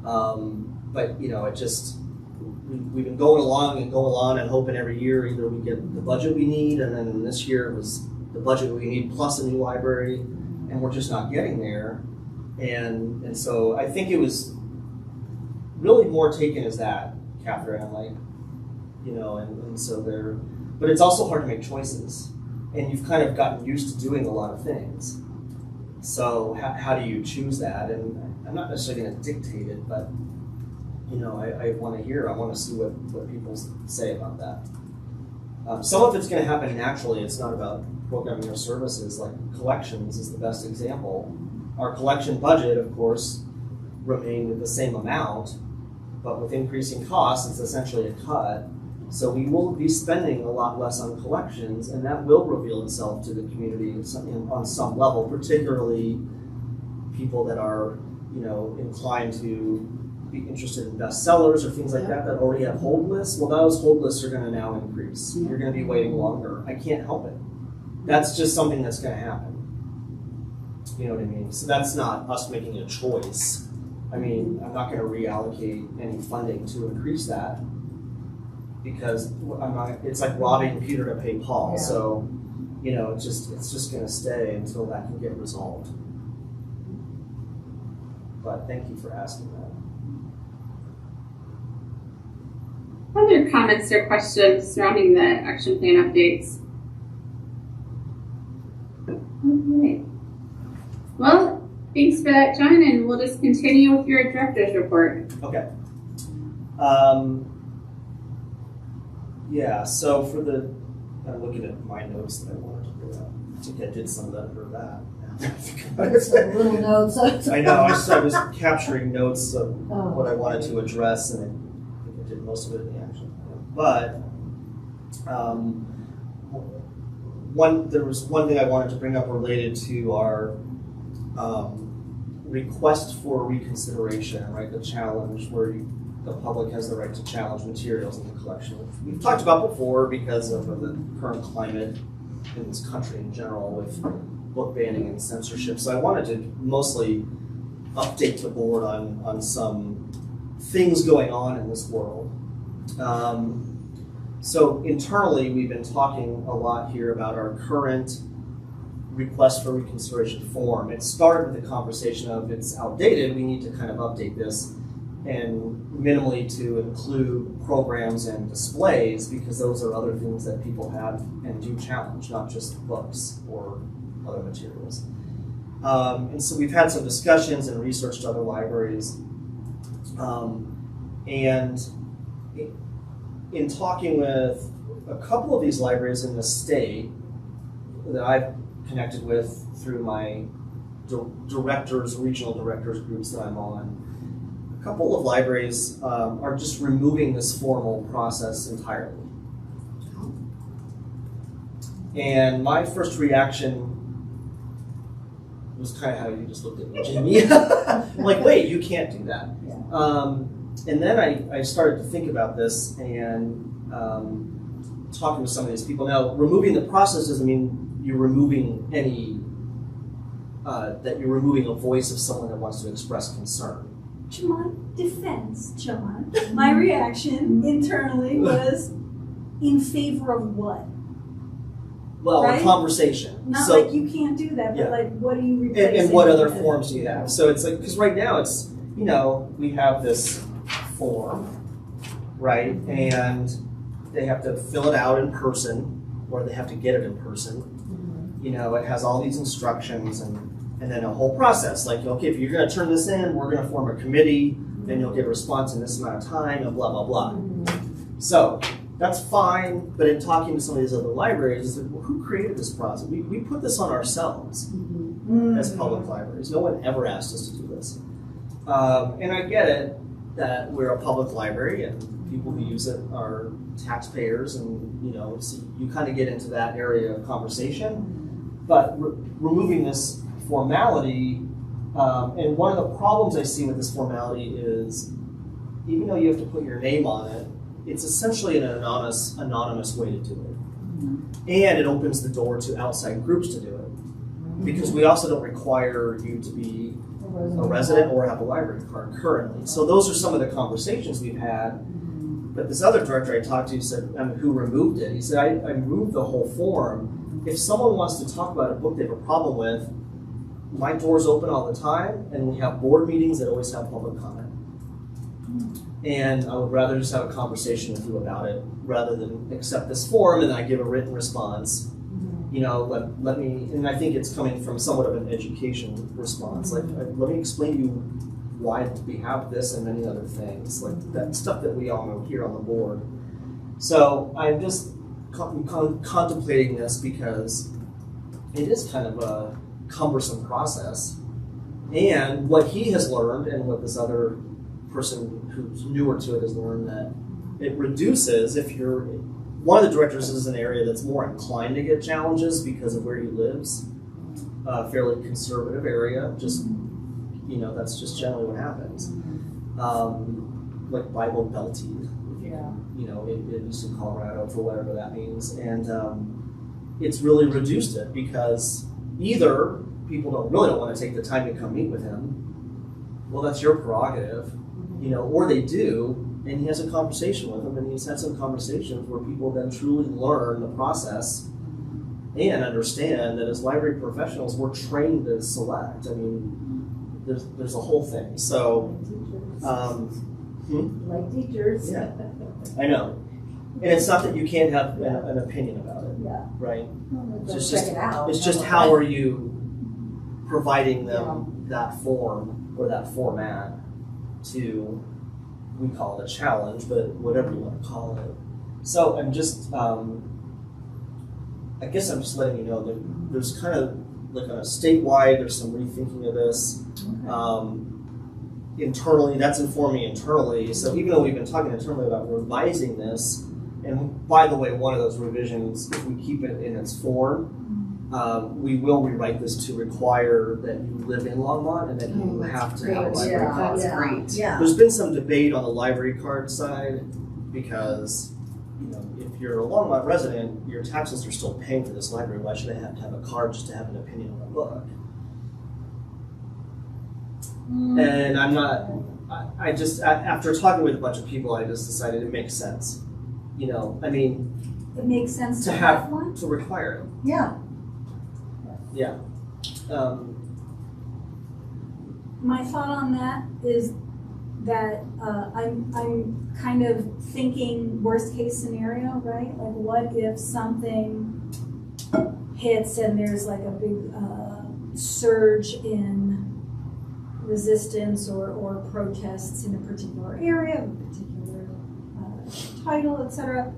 But it just we've been going along and hoping every year either we get the budget we need, and then this year it was the budget we need plus a new library, and we're just not getting there. And so I think it was really more taken as that, Catherine, and so there. But it's also hard to make choices, and you've kind of gotten used to doing a lot of things. So how do you choose that? And I'm not necessarily going to dictate it, but I want to hear. I want to see what people say about that. Some of it's going to happen naturally. It's not about programming or services. Collections is the best example. Our collection budget, of course, remained the same amount, but with increasing costs, it's essentially a cut. So we will be spending a lot less on collections, and that will reveal itself to the community on some level, particularly people that are, inclined to be interested in bestsellers or things like that already have hold lists. Well, those hold lists are going to now increase. You're going to be waiting longer. I can't help it. That's just something that's going to happen. You know what I mean? So that's not us making a choice. I'm not going to reallocate any funding to increase that because it's like robbing Peter to pay Paul. Yeah. So, it's just going to stay until that can get resolved. But thank you for asking that. Other comments or questions surrounding the action plan updates? Okay. Well, thanks for that, John, and we'll just continue with your director's report. Okay. Yeah, so for the, I'm looking at my notes that I wanted to put up. I think I did some of that for that. Little notes. I know, I was capturing notes of what I wanted to address, and I think I did most of it in the action plan. But there was one thing I wanted to bring up related to our request for reconsideration, right? The challenge where the public has the right to challenge materials in the collection, which we've talked about before because of the current climate in this country in general with book banning and censorship. So I wanted to mostly update the board on some things going on in this world. So internally, we've been talking a lot here about our current request for reconsideration form. It started with the conversation of it's outdated, we need to kind of update this and minimally to include programs and displays because those are other things that people have and do challenge, not just books or other materials. And so we've had some discussions and researched other libraries. And in talking with a couple of these libraries in the state that I've connected with through my regional directors groups that I'm on, a couple of libraries are just removing this formal process entirely. And my first reaction was kind of how you just looked at me, Jamie. I'm like, wait, you can't do that. Yeah. And then I started to think about this and talking with some of these people. Now, removing the process doesn't mean you're removing any, that you're removing a voice of someone that wants to express concern. To my defense, John, my reaction internally was in favor of what? Well, right? A conversation. Not so, like you can't do that, but yeah. like what do you replace? And what other forms do you have? So it's like, because right now it's, we have this form, right? And they have to fill it out in person, or they have to get it in person. Mm-hmm. It has all these instructions and then a whole process. Like, okay, if you're going to turn this in, we're going to form a committee, then you'll get a response in this amount of time, and blah, blah, blah. Mm-hmm. So that's fine, but in talking to some of these other libraries, it's like, well, who created this process? We put this on ourselves as public libraries. No one ever asked us to do this. And I get it that we're a public library and people who use it are taxpayers, and so you kind of get into that area of conversation. But removing this formality, and one of the problems I see with this formality is, even though you have to put your name on it, it's essentially an anonymous way to do it. And it opens the door to outside groups to do it. Because we also don't require you to be a resident or have a library card currently. So those are some of the conversations we've had. But this other director I talked to said, who removed it, he said, I removed the whole form. If someone wants to talk about a book they have a problem with, my door's open all the time, and we have board meetings that always have public comment. And I would rather just have a conversation with you about it rather than accept this form and I give a written response. Let me, and I think it's coming from somewhat of an education response. Like, let me explain to you why we have this and many other things, like that stuff that we all know here on the board. So I'm just contemplating this because it is kind of a cumbersome process. And what he has learned and what this other person who's newer to it has learned, that it reduces, if you're, one of the directors is an area that's more inclined to get challenges because of where he lives, a fairly conservative area, just, that's just generally what happens. Like Bible Belty, at least in Colorado, for whatever that means. And it's really reduced it because either people really don't want to take the time to come meet with him. Well, that's your prerogative, or they do, and he has a conversation with them, and he's had some conversations where people then truly learn the process and understand that as library professionals, we're trained to select. I mean, there's a whole thing. So, like teachers. Yeah, I know. And it's not that you can't have an opinion about it, yeah. right? Well, It's check just, it out. it's just how are you providing them that form or that format to, we call it a challenge, but whatever you want to call it. So I'm just, I guess I'm just letting you know that there's kind of like on a statewide, there's some rethinking of this. Internally, that's informing internally. So even though we've been talking internally about revising this, and by the way, one of those revisions, if we keep it in its form, we will rewrite this to require that you live in Longmont and that you have to have a library card. That's great. Yeah. There's been some debate on the library card side because, if you're a Longmont resident, your taxes are still paying for this library. Why should I have to have a card just to have an opinion on a book? And I'm not, I just, after talking with a bunch of people, I just decided it makes sense. I mean, It makes sense to to have, have one? to require it. Yeah. Yeah. My thought on that is that I'm kind of thinking worst case scenario, right? Like what if something hits and there's like a big surge in resistance or protests in a particular area, a particular title, etc.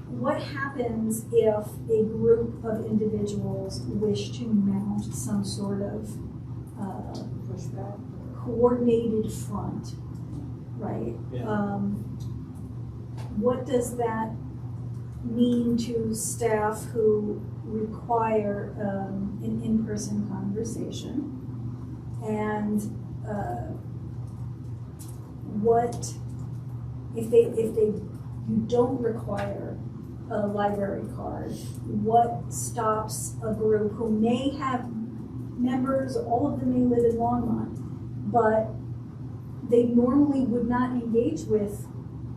What happens if a group of individuals wish to mount some sort of coordinated front, right? Yeah. What does that mean to staff who require an in-person conversation? And what if you don't require a library card? What stops a group who may have members, all of them may live in Longmont, but they normally would not engage with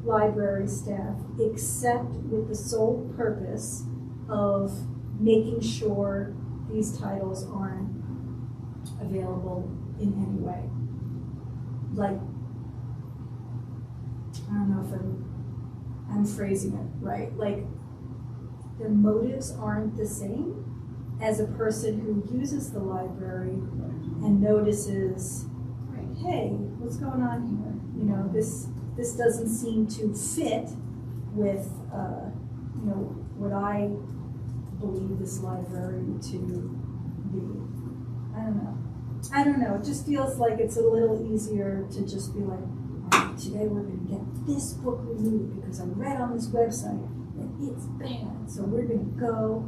library staff except with the sole purpose of making sure these titles aren't available in any way? Like, I don't know if I'm phrasing it right. Like, their motives aren't the same as a person who uses the library and notices, hey, what's going on here? This doesn't seem to fit with, what I believe this library to be. I don't know. It just feels like it's a little easier to just be like, all right, today we're going to get this book removed because I read on this website that it's bad. So we're going to go.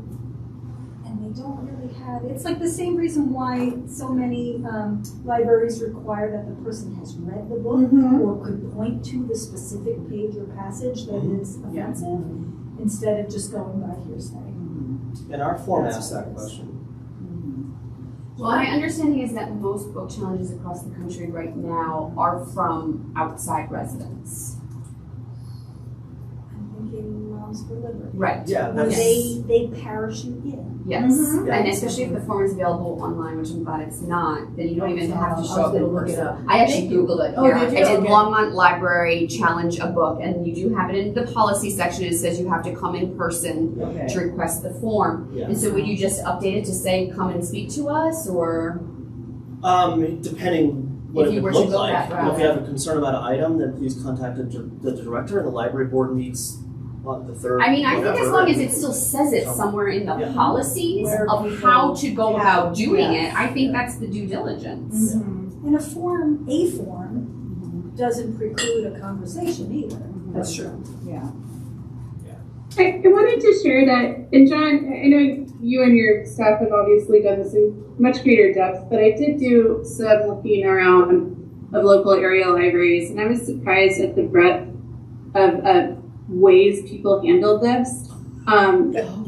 And they don't really have, it's like the same reason why so many libraries require that the person has read the book or could point to the specific page or passage that is offensive instead of just going by hearsay. And our form asks that question. Well, my understanding is that most book challenges across the country right now are from outside residents. I'm thinking Moms for Liberty. Right. Yeah, Where that's, they parachute in. Yes. Mhm. And especially if the form is available online, which I'm glad it's not, then you don't even have to show up in look it person. up. I actually Googled it Oh, here. did you? I did Okay. Longmont Library challenge a book, and you do have it in the policy section. It says you have to come in person to request the form. Yeah. And so would you just update it to say, come and speak to us, or? Depending what If it you would were to look go like. that route. If you have a concern about an item, then please contact the director, and the library board meets on the third. I mean, I think as whatever, long as and- it still says it somewhere in the Yeah. policies Where of people how to go have- about doing yes. it, I think that's the due diligence. And a form doesn't preclude a conversation either. That's true. I wanted to share that, and John, I know you and your staff have obviously done this in much greater depth, but I did do some looking around of local area libraries, and I was surprised at the breadth of ways people handled this.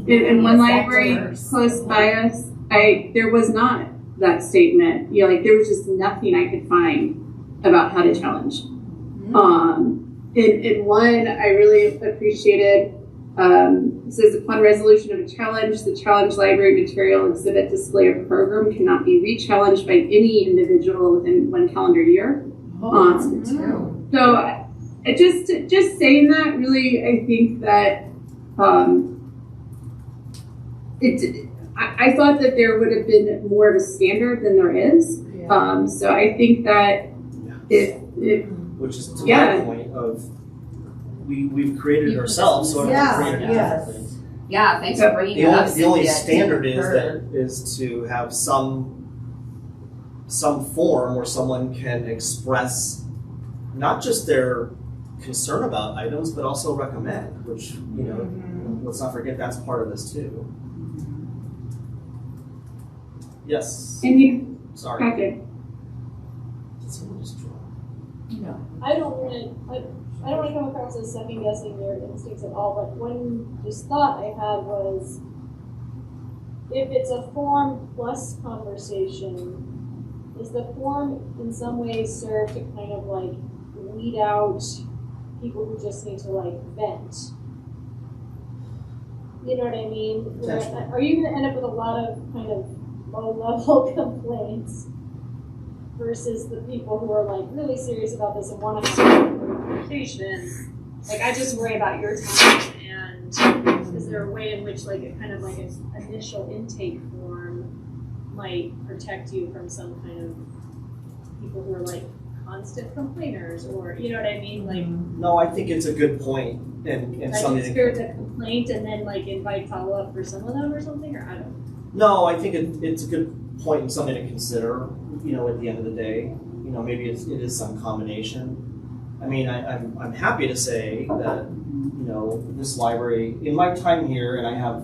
In one library close by us, there was not that statement. There was just nothing I could find about how to challenge. In one, I really appreciated. It says upon resolution of a challenge, the challenge library material, exhibit, display, or program cannot be re-challenged by any individual within 1 calendar year. So just saying that, really, I think that I thought that there would have been more of a standard than there is. So I think that if Which is to Yeah. my point of we've created it ourselves, so Yeah, we've created it yes. differently. Yeah, thanks for bringing The it up. only Cynthia. standard is Heard. that is to have some form where someone can express not just their concern about items, but also recommend, which, you know, let's not forget that's part of this too. Yes. and you Sorry. okay. Did someone just draw? I don't want to come across as second guessing your instincts at all, but one just thought I had was, if it's a form plus conversation, is the form in some ways serve to kind of like weed out people who just need to like vent? You know what I mean? Where- Potentially. Are you going to end up with a lot of kind of low-level complaints versus the people who are like really serious about this and want to have a conversation? Like, I just worry about your time, and is there a way in which like a kind of like an initial intake form might protect you from some kind of people who are like constant complainers, or you know what I mean? Like, No, I think it's a good point, and like something. spirit a complaint and then like invite follow up for some of them or something, or I don't know. No, I think it's a good point and something to consider. You know, at the end of the day, you know, maybe it is some combination. I mean, I'm happy to say that, you know, this library, in my time here, and I have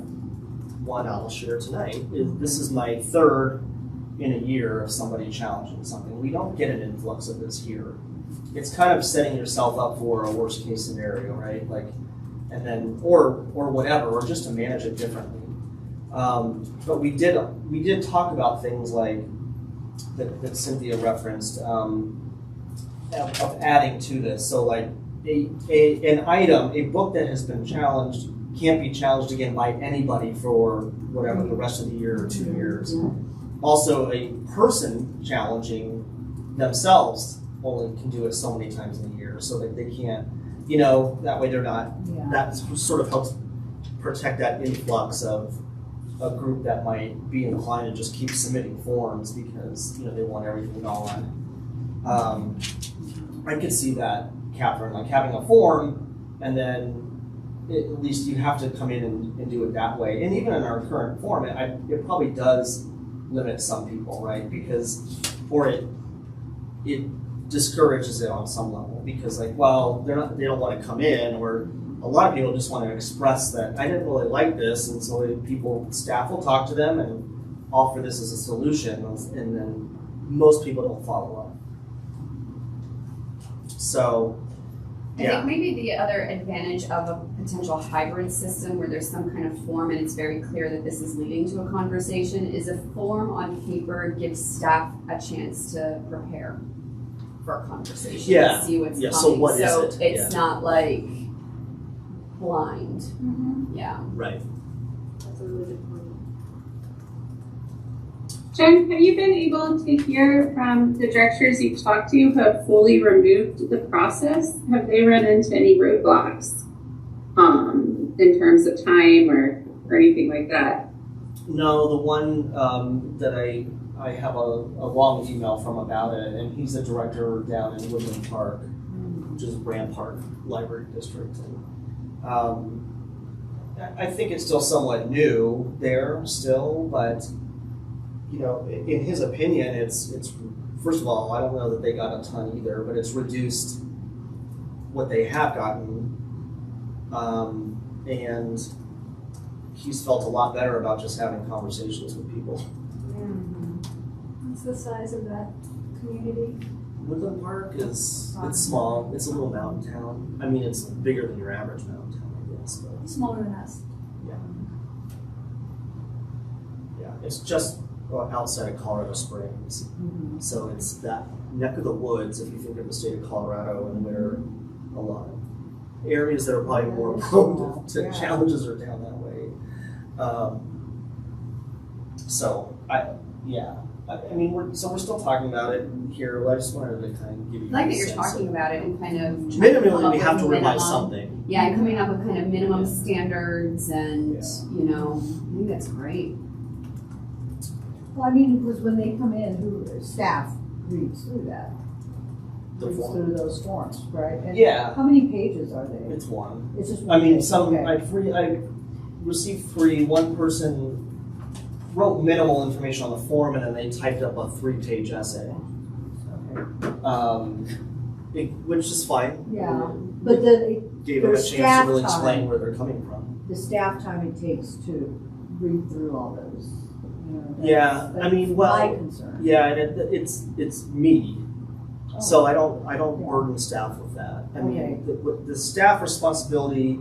one I'll share tonight, this is my third in a year of somebody challenging something. We don't get an influx of this here. It's kind of setting yourself up for a worst case scenario, right? Like, and then, or whatever, or just to manage it differently. But we did talk about things like that Cynthia referenced, of adding to this. So like an item, a book that has been challenged can't be challenged again by anybody for whatever the rest of the year or 2 years. Also, a person challenging themselves only can do it so many times in a year, so that they can't, you know, that way they're not, that sort of helps protect that influx of a group that might be inclined to just keep submitting forms because, you know, they want everything gone. I could see that, Catherine, like having a form and then at least you have to come in and do it that way. And even in our current form, it probably does limit some people, right? Because, or it discourages it on some level because, like, well, they don't want to come in, or a lot of people just want to express that I didn't really like this, and so staff will talk to them and offer this as a solution, and then most people don't follow up. So, I think maybe the other advantage of a potential hybrid system where there's some kind of form and it's very clear that this is leading to a conversation is a form on paper gives staff a chance to prepare for a conversation, Yeah. to see what's Yeah, coming. so what is so it? it's Yeah. not like blind. Yeah. right. That's a really good point. Jen, have you been able to hear from the directors you've talked to who have fully removed the process? Have they run into any roadblocks in terms of time or anything like that? No, the one that I have a long email from about it, and he's the director down in Woodland Park, which is Rampart Library District. And I think it's still somewhat new there still, but you know, in his opinion, it's first of all, I don't know that they got a ton either, but it's reduced what they have gotten, and he's felt a lot better about just having conversations with people. What's the size of that community? Woodland Park it's small. It's a little mountain town. I mean, it's bigger than your average mountain town, I guess, but Smaller than us. yeah, it's just outside of Colorado Springs. So it's that neck of the woods, if you think of the state of Colorado, and where a lot of areas that are probably more prone to challenges are down that way. I mean, we're still talking about it here. I just wanted to kind of give you I like a that you're sense talking of- about it and kind of trying to come Minimally, up we have with to revise minimum- something. Yeah, and coming up with kind of minimum standards and, Yeah. you know, I think that's great. Well, I mean, because when they come in, staff reads through that. The Reads form. through those forms, right? And Yeah. how many pages are they? It's one. It's just I one mean, page, some okay. I received free. One person wrote minimal information on the form, and then they typed up a 3-page essay, which is fine. Yeah, but the Gave them a There's chance to staff really time. explain where they're coming from. staff time it takes to read through all those. You know, Yeah, I mean, well, my concern. Yeah, and it's meaty, Oh. so I don't Yeah. burden staff with that. I Okay. mean, the staff responsibility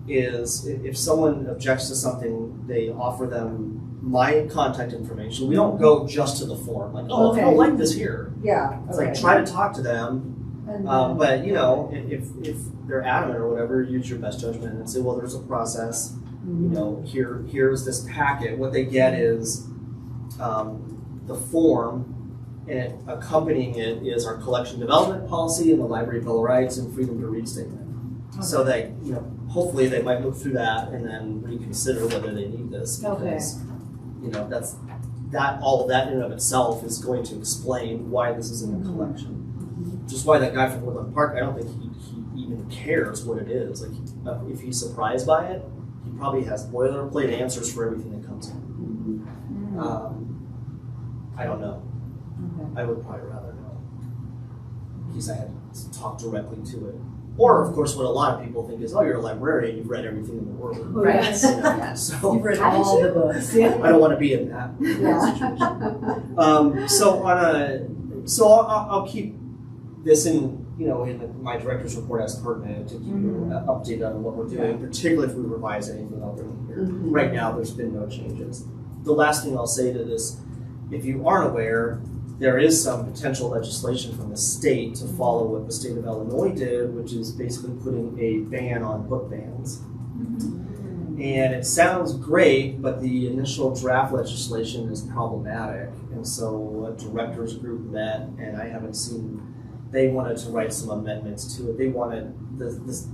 is if someone objects to something, they offer them my contact information. We don't go just to the form, like, oh, if you don't Okay. like this here. Yeah. It's okay. like, try to talk to them, And but you know, if they're adamant or whatever, use your best judgment and say, well, there's a process. You know, here's this packet. What they get is the form, and accompanying it is our collection development policy and the library bill of rights and freedom to read statement. So they, you know, hopefully they might look through that and then reconsider whether they need this, because you know, all of that in and of itself is going to explain why this is in the collection. Just why that guy from Woodland Park, I don't think he even cares what it is. Like, if he's surprised by it, he probably has boilerplate answers for everything that comes in. I don't know. Okay. I would probably rather know, because I had to talk directly to it. Or, of course, what a lot of people think is, oh, you're a librarian, you've read everything in the world. Oh, yes. You know, Yes. so You've read all the books. Yeah. I don't want to be in that situation. So I'll keep this in my director's report as pertinent to keep you updated on what we're doing, particularly if we revise anything out there here. Right now, there's been no changes. The last thing I'll say to this, if you aren't aware, there is some potential legislation from the state to follow what the state of Illinois did, which is basically putting a ban on book bans. And it sounds great, but the initial draft legislation is problematic. And so a directors group met, and I haven't seen, they wanted to write some amendments to it. They wanted,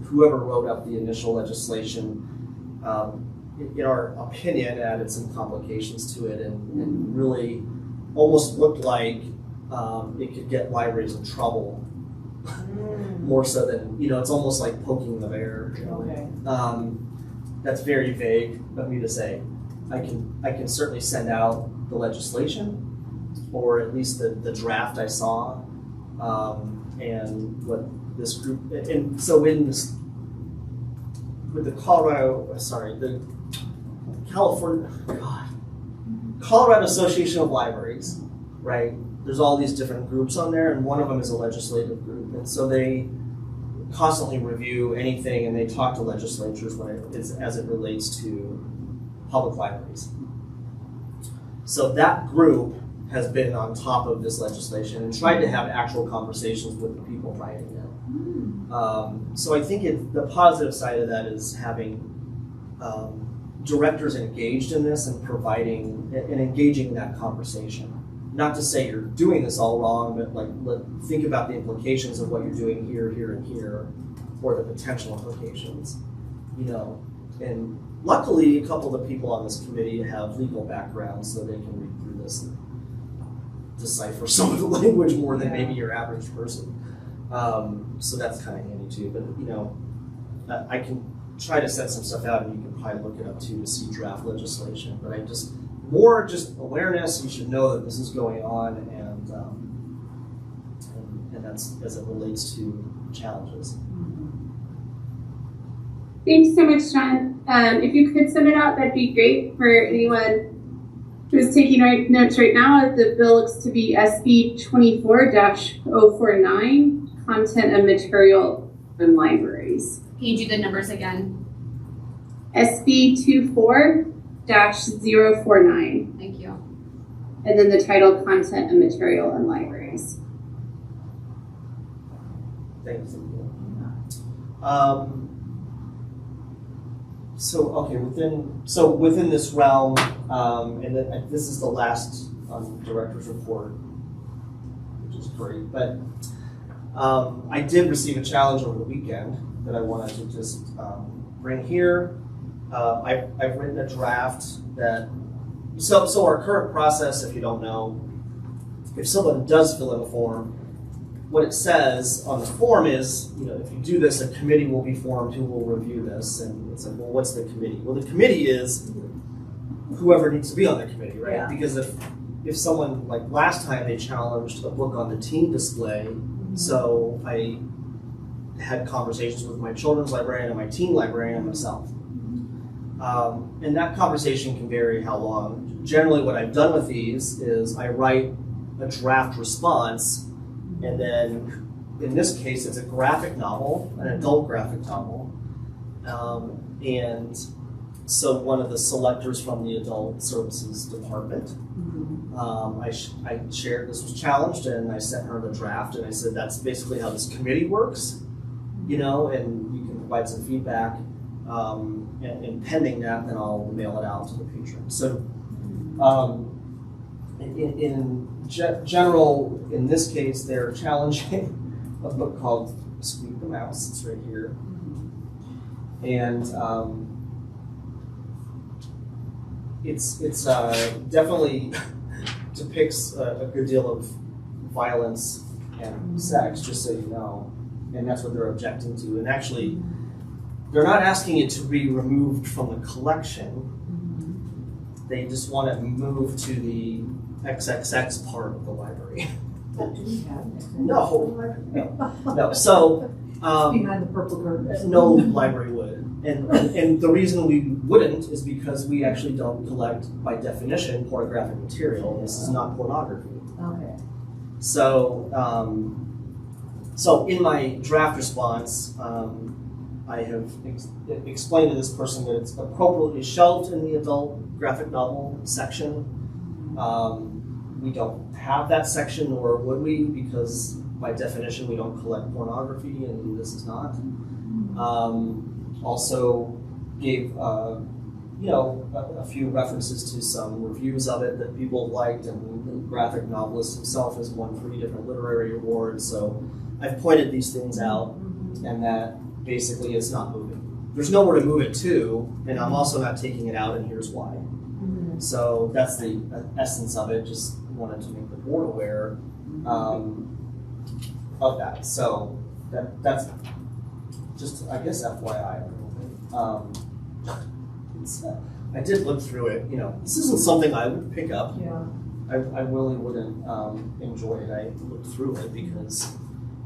whoever wrote up the initial legislation, in our opinion, added some complications to it and really almost looked like it could get libraries in trouble. More so than, it's almost like poking the bear. Okay. That's very vague of me to say. I can certainly send out the legislation, or at least the draft I saw, and what this group, and so in this, with the Colorado Association of Libraries, right? There's all these different groups on there, and one of them is a legislative group, and so they constantly review anything, and they talk to legislatures as it relates to public libraries. So that group has been on top of this legislation and tried to have actual conversations with the people writing it. So I think the positive side of that is having directors engaged in this and providing and engaging in that conversation. Not to say you're doing this all wrong, but think about the implications of what you're doing here, here, and here, or the potential implications. And luckily, a couple of the people on this committee have legal backgrounds, so they can read through this and decipher some of the language more than maybe your average person. So that's kind of handy too. But I can try to set some stuff out, and you can probably look it up too to see draft legislation. But more awareness. You should know that this is going on, and that's as it relates to challenges. Thanks so much, John. If you could send it out, that'd be great for anyone who's taking notes right now. The bill looks to be SB 24-049, Content and Material in Libraries. Can you do the numbers again? SB 24-049. Thank you. And then the title, Content and Material in Libraries. Thanks. Within this realm, and this is the last director's report, which is great. But I did receive a challenge over the weekend that I wanted to just bring here. I've written a draft that So our current process, if you don't know, if someone does fill in a form, what it says on the form is, if you do this, a committee will be formed who will review this. And it's like, well, what's the committee? Well, the committee is whoever needs to be on the committee, right? Yeah. Because if someone, like last time, they challenged a book on the teen display, so I had conversations with my children's librarian and my teen librarian and myself. And that conversation can vary how long. Generally, what I've done with these is I write a draft response, and then in this case, it's a graphic novel, an adult graphic novel. And so one of the selectors from the Adult Services Department, I shared this was challenged, and I sent her the draft, and I said, that's basically how this committee works, and you can provide some feedback. And pending that, then I'll mail it out to the patron. So in general, in this case, they're challenging a book called Squeak the Mouse. It's right here. And it's definitely depicts a good deal of violence and sex, just so you know. And that's what they're objecting to. And actually, they're not asking it to be removed from the collection. They just want it moved to the XXX part of the library. Do we have it? No. So Behind the purple curtain. no library would. And the reason we wouldn't is because we actually don't collect, by definition, pornographic material. This is not pornography. Okay. So, so in my draft response, I have explained to this person that it's appropriately shelved in the adult graphic novel section. We don't have that section, nor would we, because by definition we don't collect pornography, and this is not. Also gave a few references to some reviews of it that people liked, and the graphic novelist himself has won 3 different literary awards. So I've pointed these things out, and that basically it's not moving. There's nowhere to move it to, and I'm also not taking it out, and here's why. So that's the essence of it. Just wanted to make the board aware of that. So that's just, I guess, FYI a little bit. I did look through it. This isn't something I would pick up. Yeah. I really wouldn't enjoy it. I looked through it because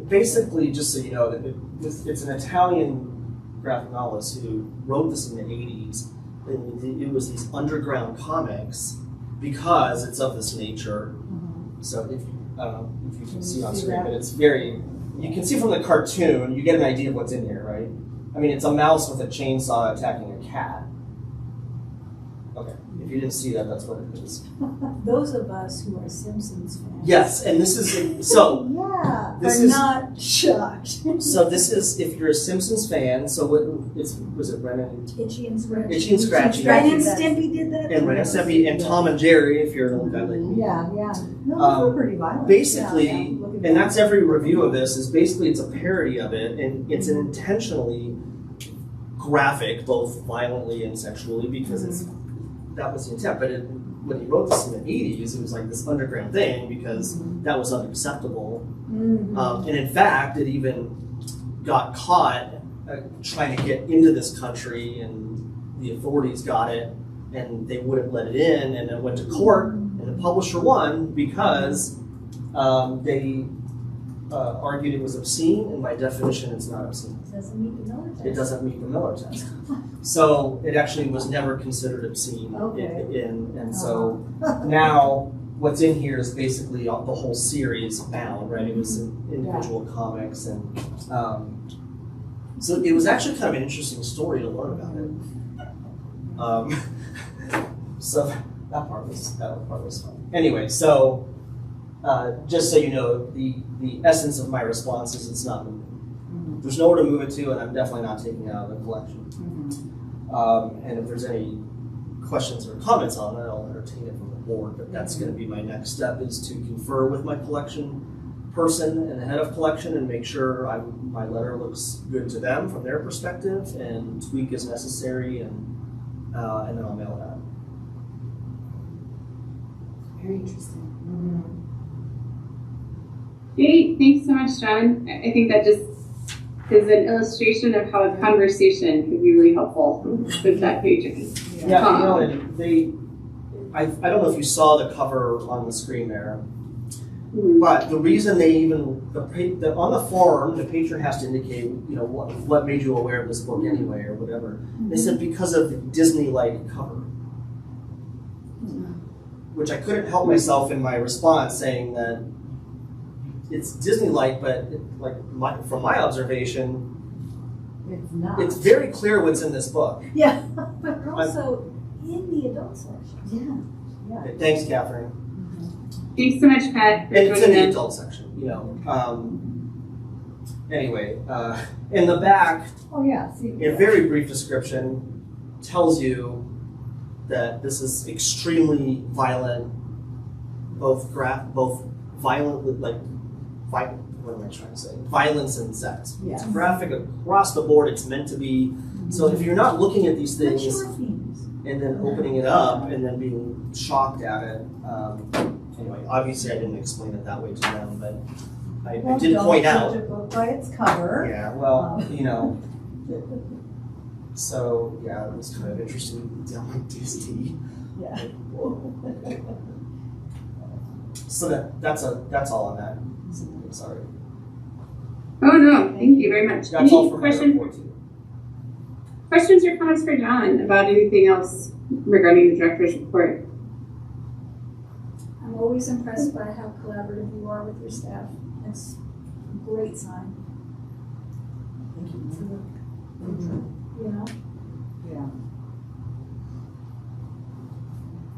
basically, just so you know, it's an Italian graphic novelist who wrote this in the 80s. It was these underground comics because it's of this nature. So if you can see on screen, but it's very, you can see from the cartoon, you get an idea of what's in here, right? I mean, it's a mouse with a chainsaw attacking a cat. Okay, if you didn't see that, that's what it is. Those of us who are Simpsons fans. Yes, and this is, so. Yeah. This are is not shocked. So this is, if you're a Simpsons fan, so was it Ren and Itchy and Scratchy. Itchy and Scratchy. Ren and Stimpy did that. And Ren and Stimpy and Tom and Jerry, if you're an old guy like me. Yeah. No, those were pretty violent. Basically, Yeah. and that's every review of this, is basically it's a parody of it, and it's an intentionally graphic, both violently and sexually, because that was the intent. But when he wrote this in the 80s, it was like this underground thing because that was unacceptable. And in fact, it even got caught trying to get into this country, and the authorities got it, and they wouldn't let it in, and it went to court, and the publisher won because they argued it was obscene, and by definition, it's not obscene. It doesn't meet the Miller test. It doesn't meet the Miller test. So it actually was never considered obscene. Okay. And so now what's in here is basically the whole series bound, right? It was individual comics, and so it was actually kind of an interesting story to learn about it. So that part was fun. Anyway, so just so you know, the essence of my response is it's not moving. There's nowhere to move it to, and I'm definitely not taking it out of the collection. And if there's any questions or comments on it, I'll entertain it from the board, but that's going to be my next step, is to confer with my collection person and the head of collection and make sure my letter looks good to them from their perspective, and tweak as necessary, and then I'll mail it out. Very interesting. Great, thanks so much, John. I think that just is an illustration of how a conversation could be really helpful with that paging. Yeah, you know, and I don't know if you saw the cover on the screen there, but the reason they even, on the form, the patron has to indicate, you know, what made you aware of this book anyway, or whatever. They said because of the Disney-like cover, which I couldn't help myself in my response saying that it's Disney-like, but from my observation, It's not. it's very clear what's in this book. Yeah. But also in the adult section. Yeah. Thanks, Catherine. Thanks so much, Pat, for And it's in joining the us. adult section, you know. Anyway, in the back, Oh, yeah. See, a very brief description tells you that this is extremely violent, both violent with what am I trying to say? Violence and sex. Yeah. It's graphic across the board. It's meant to be. So if you're not looking at these things mature themes. and then opening it up and then being shocked at it, anyway, obviously I didn't explain it that way to them, but I did Don't point judge out. a book by its cover. Yeah, well, you know. So yeah, it was kind of interesting down like Disney. Yeah. So that's all on that. Sorry. Oh, no, thank you very much. That's all Any for my report to you. questions or comments for John about anything else regarding the director's report? I'm always impressed by how collaborative you are with your staff. It's a great sign, Thank you. you know? Yeah.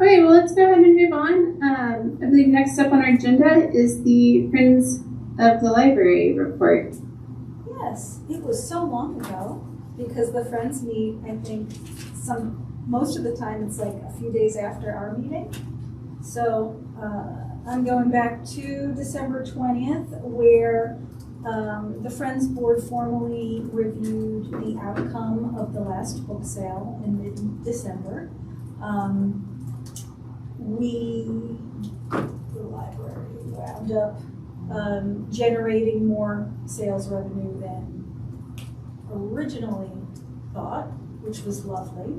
Okay, well, let's go ahead and move on. I believe next up on our agenda is the Friends of the Library report. Yes, it was so long ago because the Friends meet, I think, most of the time it's like a few days after our meeting. So I'm going back to December 20th where the Friends Board formally reviewed the outcome of the last book sale in mid-December. The library wound up generating more sales revenue than originally thought, which was lovely.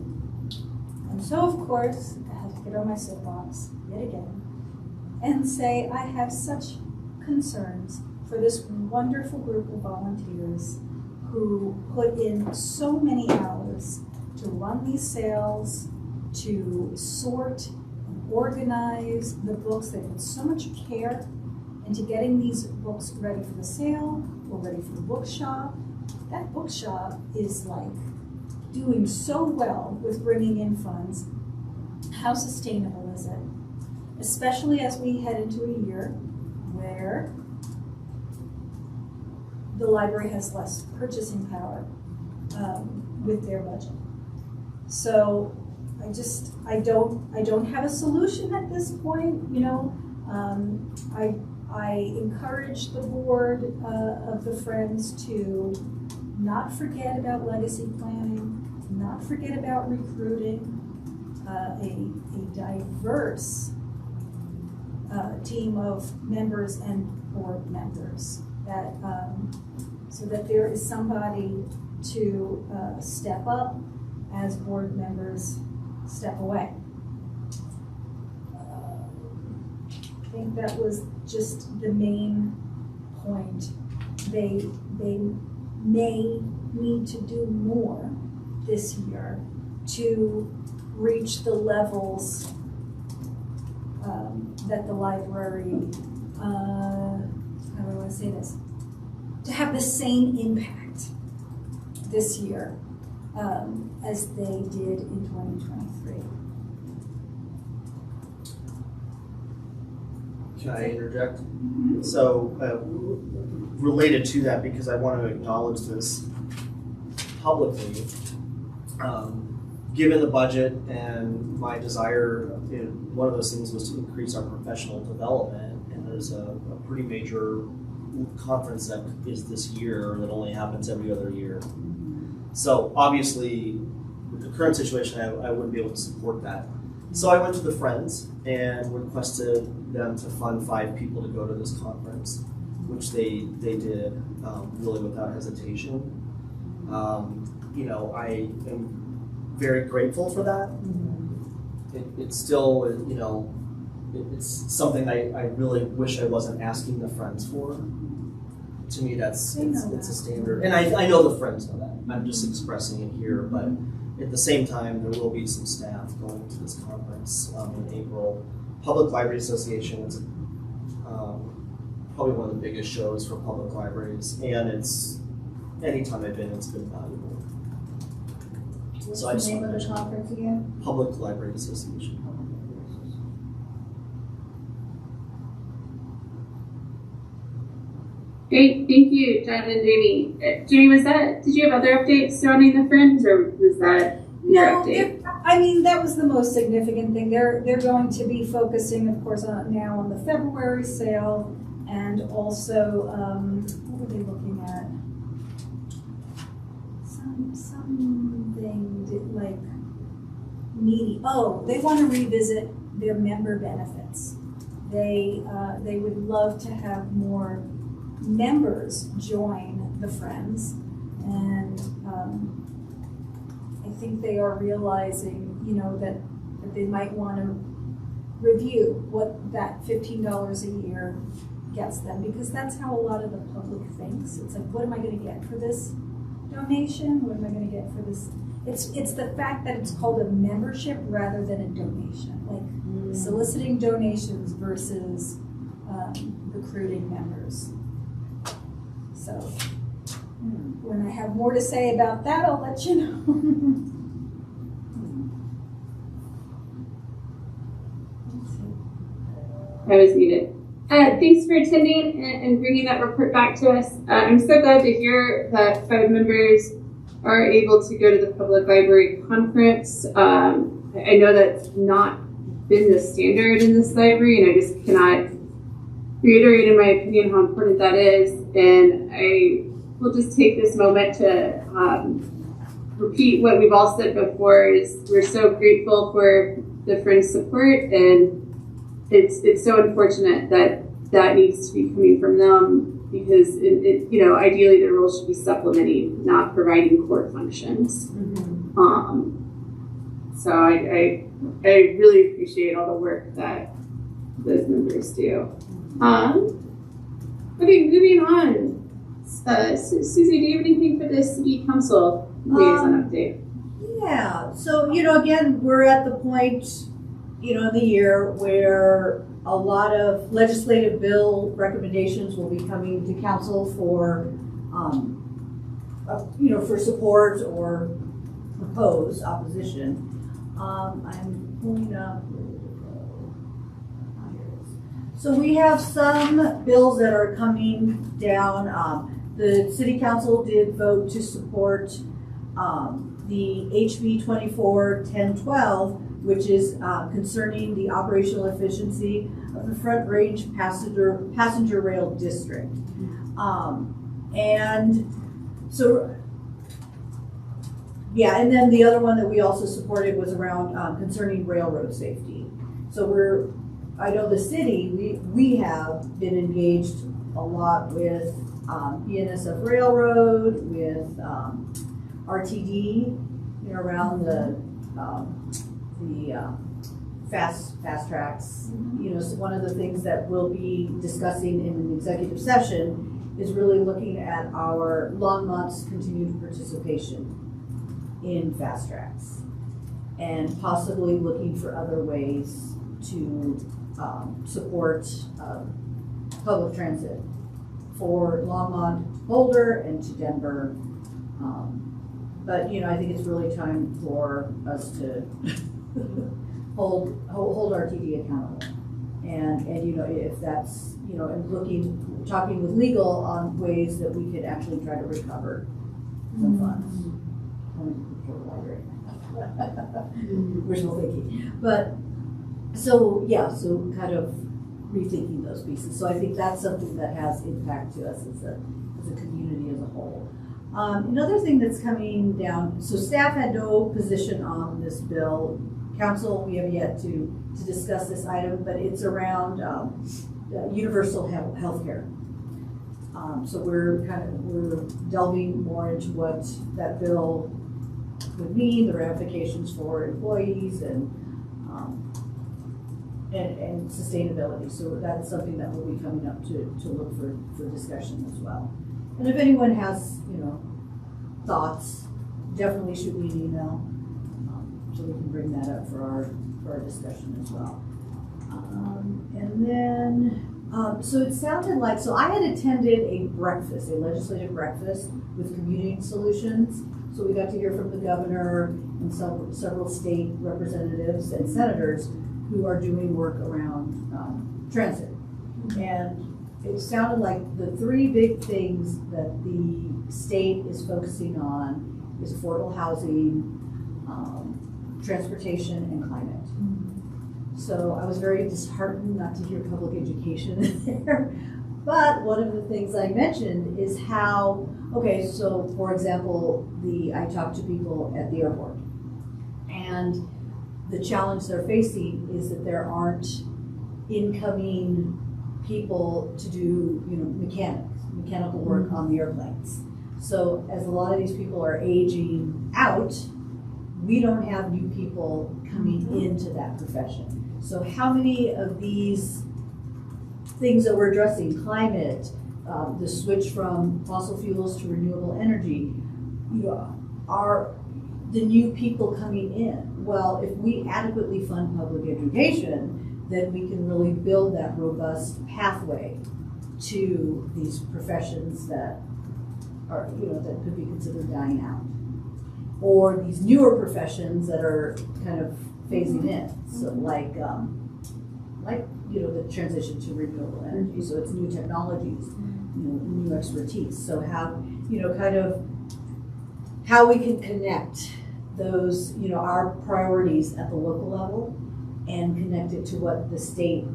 And so, of course, I had to get on my soapbox yet again and say I have such concerns for this wonderful group of volunteers who put in so many hours to run these sales, to sort and organize the books. They put so much care into getting these books ready for the sale or ready for the bookshop. That bookshop is like doing so well with bringing in funds. How sustainable is it? Especially as we head into a year where the library has less purchasing power with their budget. So I don't have a solution at this point, you know. I encourage the board of the Friends to not forget about legacy planning, not forget about recruiting a diverse team of members and board members, that so that there is somebody to step up as board members step away. I think that was just the main point. They may need to do more this year to reach the levels that the library, how do I want to say this? To have the same impact this year as they did in 2023. Can I interject? So, related to that, because I want to acknowledge this publicly, given the budget and my desire, one of those things was to increase our professional development, and there's a pretty major conference that is this year that only happens every other year. So obviously, with the current situation, I wouldn't be able to support that. So I went to the Friends and requested them to fund 5 people to go to this conference, which they did really without hesitation. I am very grateful for that. It's still, it's something I really wish I wasn't asking the Friends for. To me, it's a standard, and I know the Friends know that. I'm just expressing it here, but at the same time, there will be some staff going to this conference in April. Public Library Association is probably one of the biggest shows for public libraries, and anytime I've been, it's been valuable. What's the name of the conference again? Public Library Association. Great, thank you, John and Jamie. Jamie, did you have other updates surrounding the Friends, or was that your update? That was the most significant thing. They're going to be focusing, of course, now on the February sale, and also, what were they looking at? Something like needy. Oh, they want to revisit their member benefits. They would love to have more members join the Friends, and I think they are realizing, that they might want to review what that $15 a year gets them, because that's how a lot of the public thinks. It's like, what am I going to get for this donation? What am I going to get for this? It's the fact that it's called a membership rather than a donation, like soliciting donations versus recruiting members. So when I have more to say about that, I'll let you know. I was muted. Thanks for attending and bringing that report back to us. I'm so glad to hear that 5 members are able to go to the public library conference. I know that's not been the standard in this library, and I just cannot reiterate in my opinion how important that is. And I will just take this moment to repeat what we've all said before, is we're so grateful for the Friends support, and it's so unfortunate that needs to be coming from them, because ideally their role should be supplementing, not providing core functions. So I really appreciate all the work that those members do. Okay, moving on. Susie, do you have anything for the City Council liaison update? Yeah, so, again, we're at the point, in the year where a lot of legislative bill recommendations will be coming to council for, for support or proposed opposition. I'm pulling up. So we have some bills that are coming down. The City Council did vote to support the HB 24-1012, which is concerning the operational efficiency of the Front Range Passenger Rail District. And so, yeah, and then the other one that we also supported was around concerning railroad safety. So I know the city, we have been engaged a lot with BNSF Railroad, with RTD, around the fast tracks. So one of the things that we'll be discussing in an executive session is really looking at our Longmont's continued participation in fast tracks, and possibly looking for other ways to support public transit for Longmont, Boulder, and to Denver. But I think it's really time for us to hold RTD accountable, and if that's and talking with legal on ways that we could actually try to recover some funds. Wishful thinking, but so kind of rethinking those pieces. So I think that's something that has impact to us as a community as a whole. Another thing that's coming down, so staff had no position on this bill council, we have yet to discuss this item, but it's around universal health care. So we're delving more into what that bill would mean, the ramifications for employees and sustainability. So that's something that will be coming up to look for discussion as well. And if anyone has, thoughts, definitely shoot me an email, so we can bring that up for our discussion as well. And then, so it sounded like, so I had attended a legislative breakfast with Commuting Solutions. So we got to hear from the governor and several state representatives and senators who are doing work around transit. And it sounded like the three big things that the state is focusing on is affordable housing, transportation, and climate. So I was very disheartened not to hear public education in there. But one of the things I mentioned is how, okay, so for example, I talked to people at the airport, and the challenge they're facing is that there aren't incoming people to do, mechanical work on the airplanes. So as a lot of these people are aging out, we don't have new people coming into that profession. So how many of these things that we're addressing, climate, the switch from fossil fuels to renewable energy, are the new people coming in? Well, if we adequately fund public education, then we can really build that robust pathway to these professions that are, that could be considered dying out, or these newer professions that are kind of phasing in. So like the transition to renewable energy. So it's new technologies, new expertise. So how we can connect those, our priorities at the local level and connect it to what the state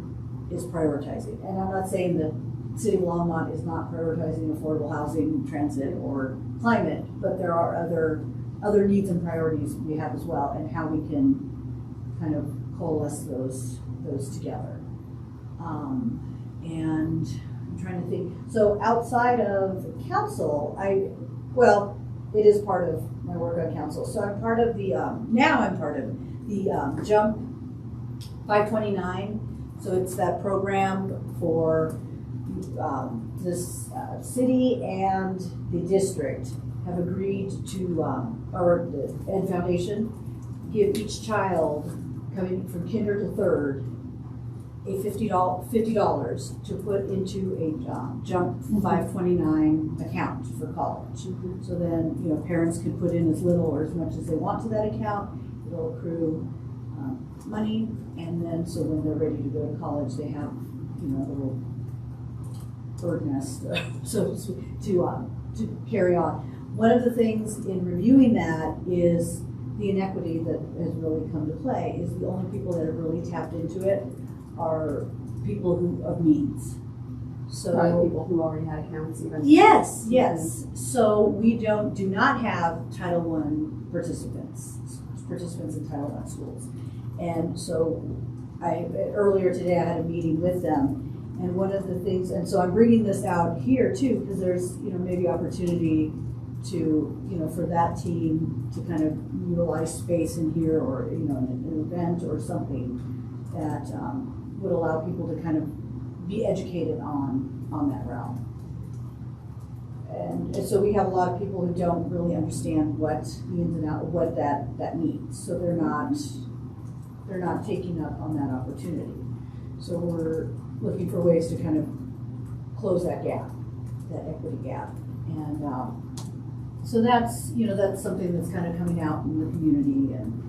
is prioritizing. And I'm not saying that City of Longmont is not prioritizing affordable housing, transit, or climate, but there are other needs and priorities we have as well, and how we can kind of coalesce those together. And I'm trying to think. So outside of council, it is part of my work on council. So I'm part of the Jump 529. So it's that program for this city and the district have agreed to, or the Ed Foundation, give each child coming from kinder to third a $50 to put into a Jump 529 account for college. So then, parents can put in as little or as much as they want to that account. It'll accrue money, and then so when they're ready to go to college, they have, a little bird nest, so to carry on. One of the things in reviewing that is the inequity that has really come to play is the only people that have really tapped into it are people who of means. So probably people who already had accounts even. Yes. So we do not have Title I participants in Title I schools. And so earlier today I had a meeting with them, and one of the things, and so I'm bringing this out here too, because there's, maybe opportunity to, for that team to kind of utilize space in here, or, an event or something that would allow people to kind of be educated on that realm. And so we have a lot of people who don't really understand what the ins and outs, what that means. So they're not taking up on that opportunity. So we're looking for ways to kind of close that gap, that equity gap. And so that's something that's kind of coming out in the community. And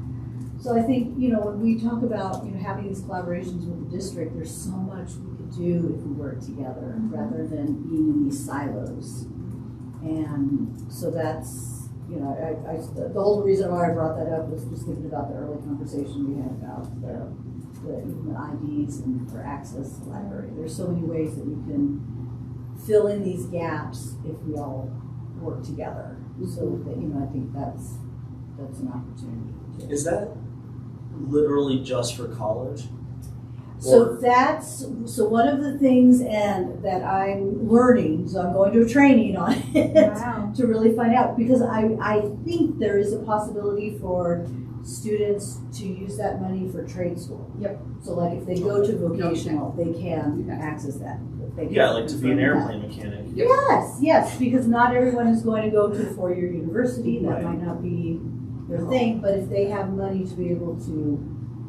so I think, when we talk about, having these collaborations with the district, there's so much we could do if we work together rather than being in these silos. And so that's, the whole reason why I brought that up was just thinking about the early conversation we had about the IDs and for access to the library. There's so many ways that we can fill in these gaps if we all work together. So that, I think that's an opportunity. Is that literally just for college? So so one of the things that I'm learning, so I'm going to a training on it Wow. to really find out, because I think there is a possibility for students to use that money for trade school. Yep. So like if they go to vocational, they can access that. They can Yeah, like to be an confirm that. airplane mechanic. Yes, because not everyone is going to go to a four-year university. That Right. might not be their thing, but if they have money to be able to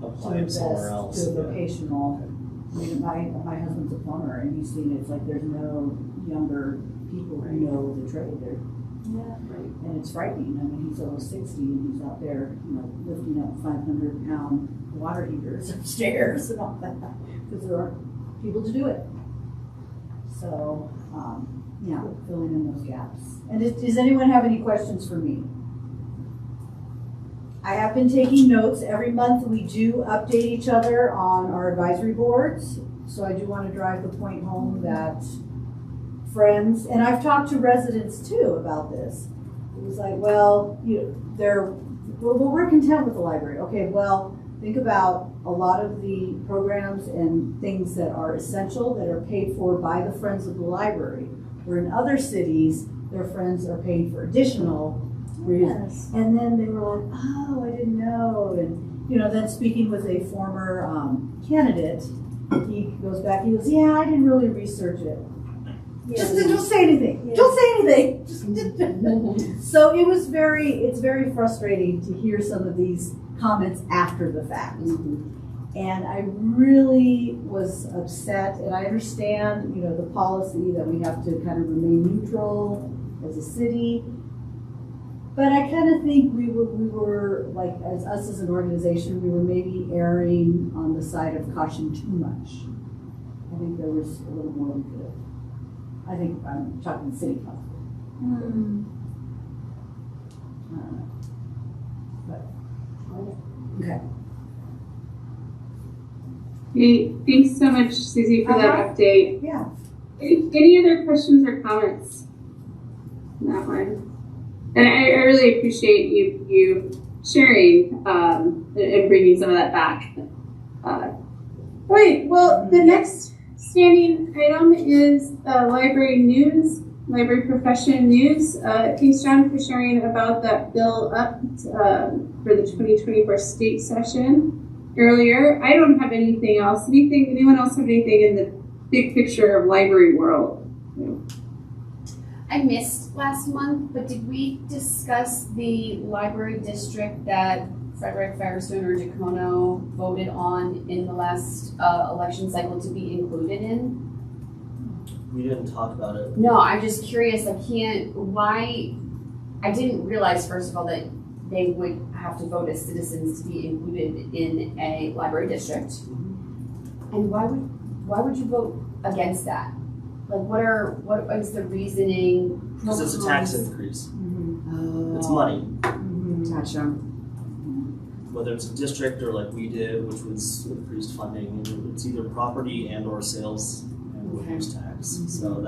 Apply it somewhere else. to a Yeah. vocational. I mean, my husband's a plumber, and he's seen it's like there's no younger people who know the trade. And it's frightening. I mean, he's almost 60, and he's out there, lifting up 500-pound water heaters upstairs and all that, because there aren't people to do it. So, filling in those gaps. And does anyone have any questions for me? I have been taking notes. Every month we do update each other on our advisory boards. So I do want to drive the point home that friends, and I've talked to residents too about this. It was like, well, we're content with the library. Okay, well, think about a lot of the programs and things that are essential that are paid for by the Friends of the Library. Where in other cities, their friends are paying for additional reasons. Yes. And then they were like, oh, I didn't know. And, then speaking with a former candidate, he goes back, he goes, yeah, I didn't really research it. Just don't say anything. Yeah. Don't say anything. Just so it's very frustrating to hear some of these comments after the fact. And I really was upset, and I understand, the policy that we have to kind of remain neutral as a city. But I kind of think we were like, as us as an organization, we were maybe erring on the side of caution too much. I think there was a little more we could have. I think I'm talking city council. I don't know. But, okay. Hey, thanks so much, Susie, for that update. Yeah. Any other questions or comments on that one? And I really appreciate you sharing and bringing some of that back. Right, well, the next standing item is library news, library profession news. Thanks, John, for sharing about that bill up for the 2024 state session earlier. I don't have anything else. Anyone else have anything in the big picture of library world? I missed last month, but did we discuss the library district that Frederick, Firestone, or Jacono voted on in the last election cycle to be included in? We didn't talk about it. No, I'm just curious. I didn't realize, first of all, that they would have to vote as citizens to be included in a library district. And why would you vote against that? Like, what is the reasoning? Because it's a tax increase. It's money. Gotcha. Whether it's a district or like we did, which was increased funding, it's either property and or sales and or use tax. So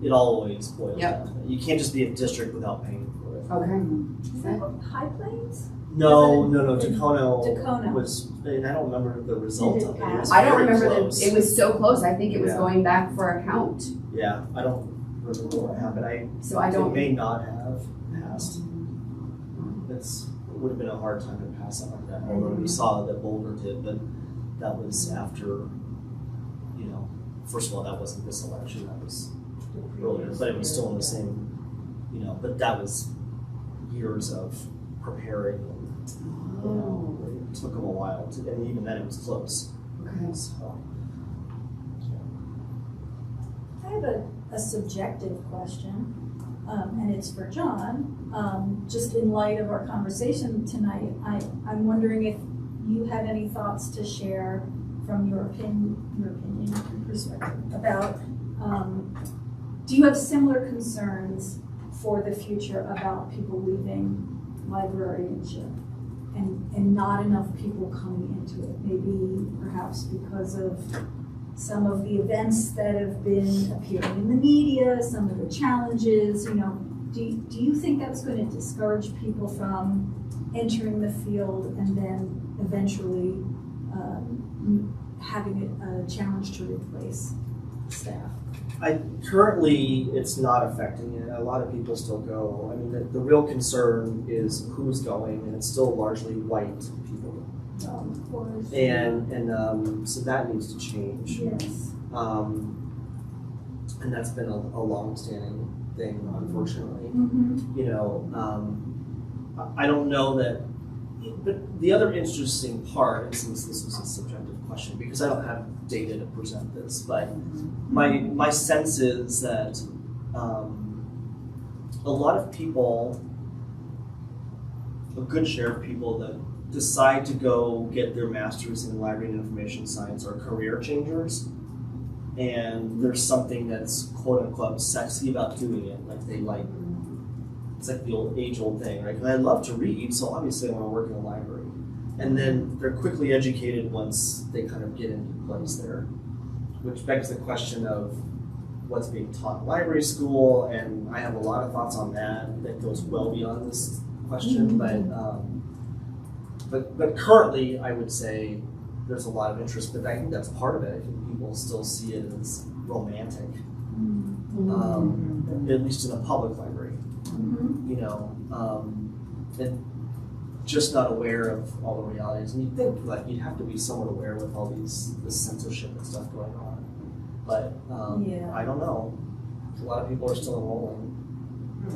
it always boils down to that. You can't just be a district without paying for it. Okay. Is that High Plains? No. Jacono Dacono. was, and I don't remember the result of it. It was I don't very remember close. it was so close. I think it was Yeah. going back for a count. Yeah, I don't remember what happened. It may not have passed. It would have been a hard time to pass something like that. Although we saw that Boulder did, but that was after, first of all, that wasn't this election. That was earlier, but it was still in the same, but that was years of preparing. And, it took them a while and even then it was close. Okay. So, I have a subjective question, and it's for John. Just in light of our conversation tonight, I'm wondering if you have any thoughts to share from your opinion and perspective about, do you have similar concerns for the future about people leaving librarianship and not enough people coming into it? Maybe perhaps because of some of the events that have been appearing in the media, some of the challenges, do you think that's going to discourage people from entering the field and then eventually having a challenge to replace staff? Currently, it's not affecting it. A lot of people still go. I mean, the real concern is who's going, and it's still largely white people. Of course. And so that needs to change. Yes. And that's been a long-standing thing, unfortunately. Mm-hmm. You know, I don't know that. But the other interesting part, and since this was a subjective question, because I don't have data to present this, but my sense is that a lot of people, a good share of people that decide to go get their master's in library and information science are career changers, and there's something that's quote unquote sexy about doing it. Like they like. It's like the age-old thing, right? Because I love to read, so obviously I want to work in a library. And then they're quickly educated once they kind of get into place there, which begs the question of what's being taught in library school, and I have a lot of thoughts on that that goes well beyond this question. But currently, I would say there's a lot of interest, but I think that's part of it. I think people still see it as romantic, at least in a public library. You know, and just not aware of all the realities. And you'd think like you'd have to be somewhat aware with all this censorship and stuff going on. But I don't know. A lot of people are still enrolling.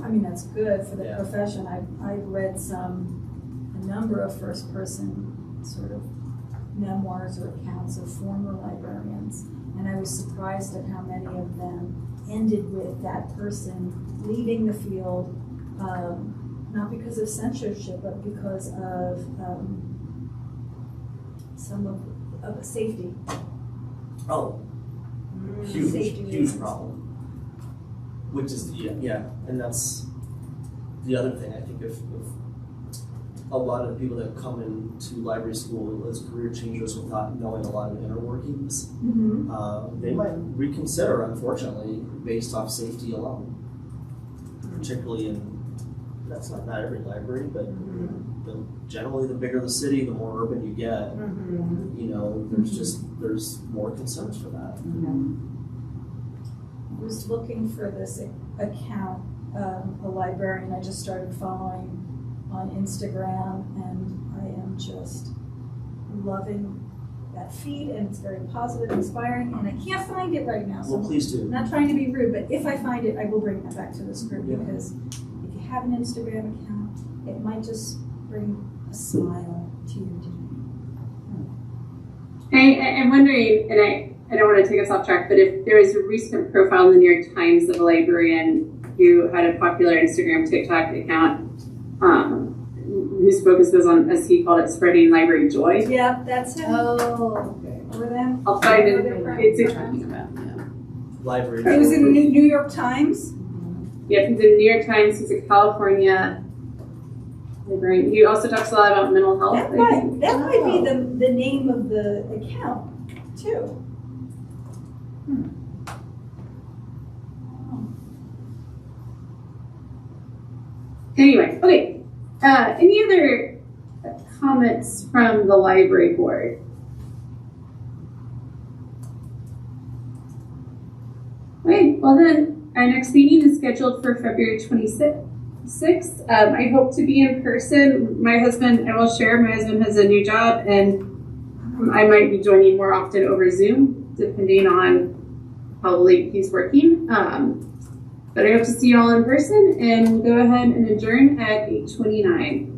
I mean, that's good for the Yeah. profession. I've read a number of first-person sort of memoirs or accounts of former librarians, and I was surprised at how many of them ended with that person leaving the field, not because of censorship, but because of some of safety. Oh, Safety huge reasons. problem. Which is and that's the other thing. I think if a lot of the people that come into library school as career changers without knowing a lot of inner workings, they might reconsider, unfortunately, based off safety alone. Particularly that's not every library, but generally the bigger the city, the more urban you get, you know, there's more concerns for that. I was looking for this account, a librarian I just started following on Instagram, and I am just loving that feed, and it's very positive, inspiring, and I can't find it right now. So Well, please do. I'm not trying to be rude, but if I find it, I will bring that back to this group, Yeah. because if you have an Instagram account, it might just bring a smile to your day. I'm wondering, and I don't want to take us off track, but if there was a recent profile in the New York Times of a librarian who had a popular Instagram, TikTok account, whose focus was on, as he called it, spreading library joy. Yeah, that's him. Oh, okay. Over them. I'll find it. It's Talking about, Library. It was in the New York Times. Yeah, he's in the New York Times. He's a California librarian. He also talks a lot about mental health. That might be the name of the account too. Anyway, okay. Any other comments from the library board? Okay, well then, our next meeting is scheduled for February 26th. I hope to be in person. My husband has a new job, and I might be joining more often over Zoom, depending on how late he's working. But I hope to see you all in person, and we'll go ahead and adjourn at 8:29.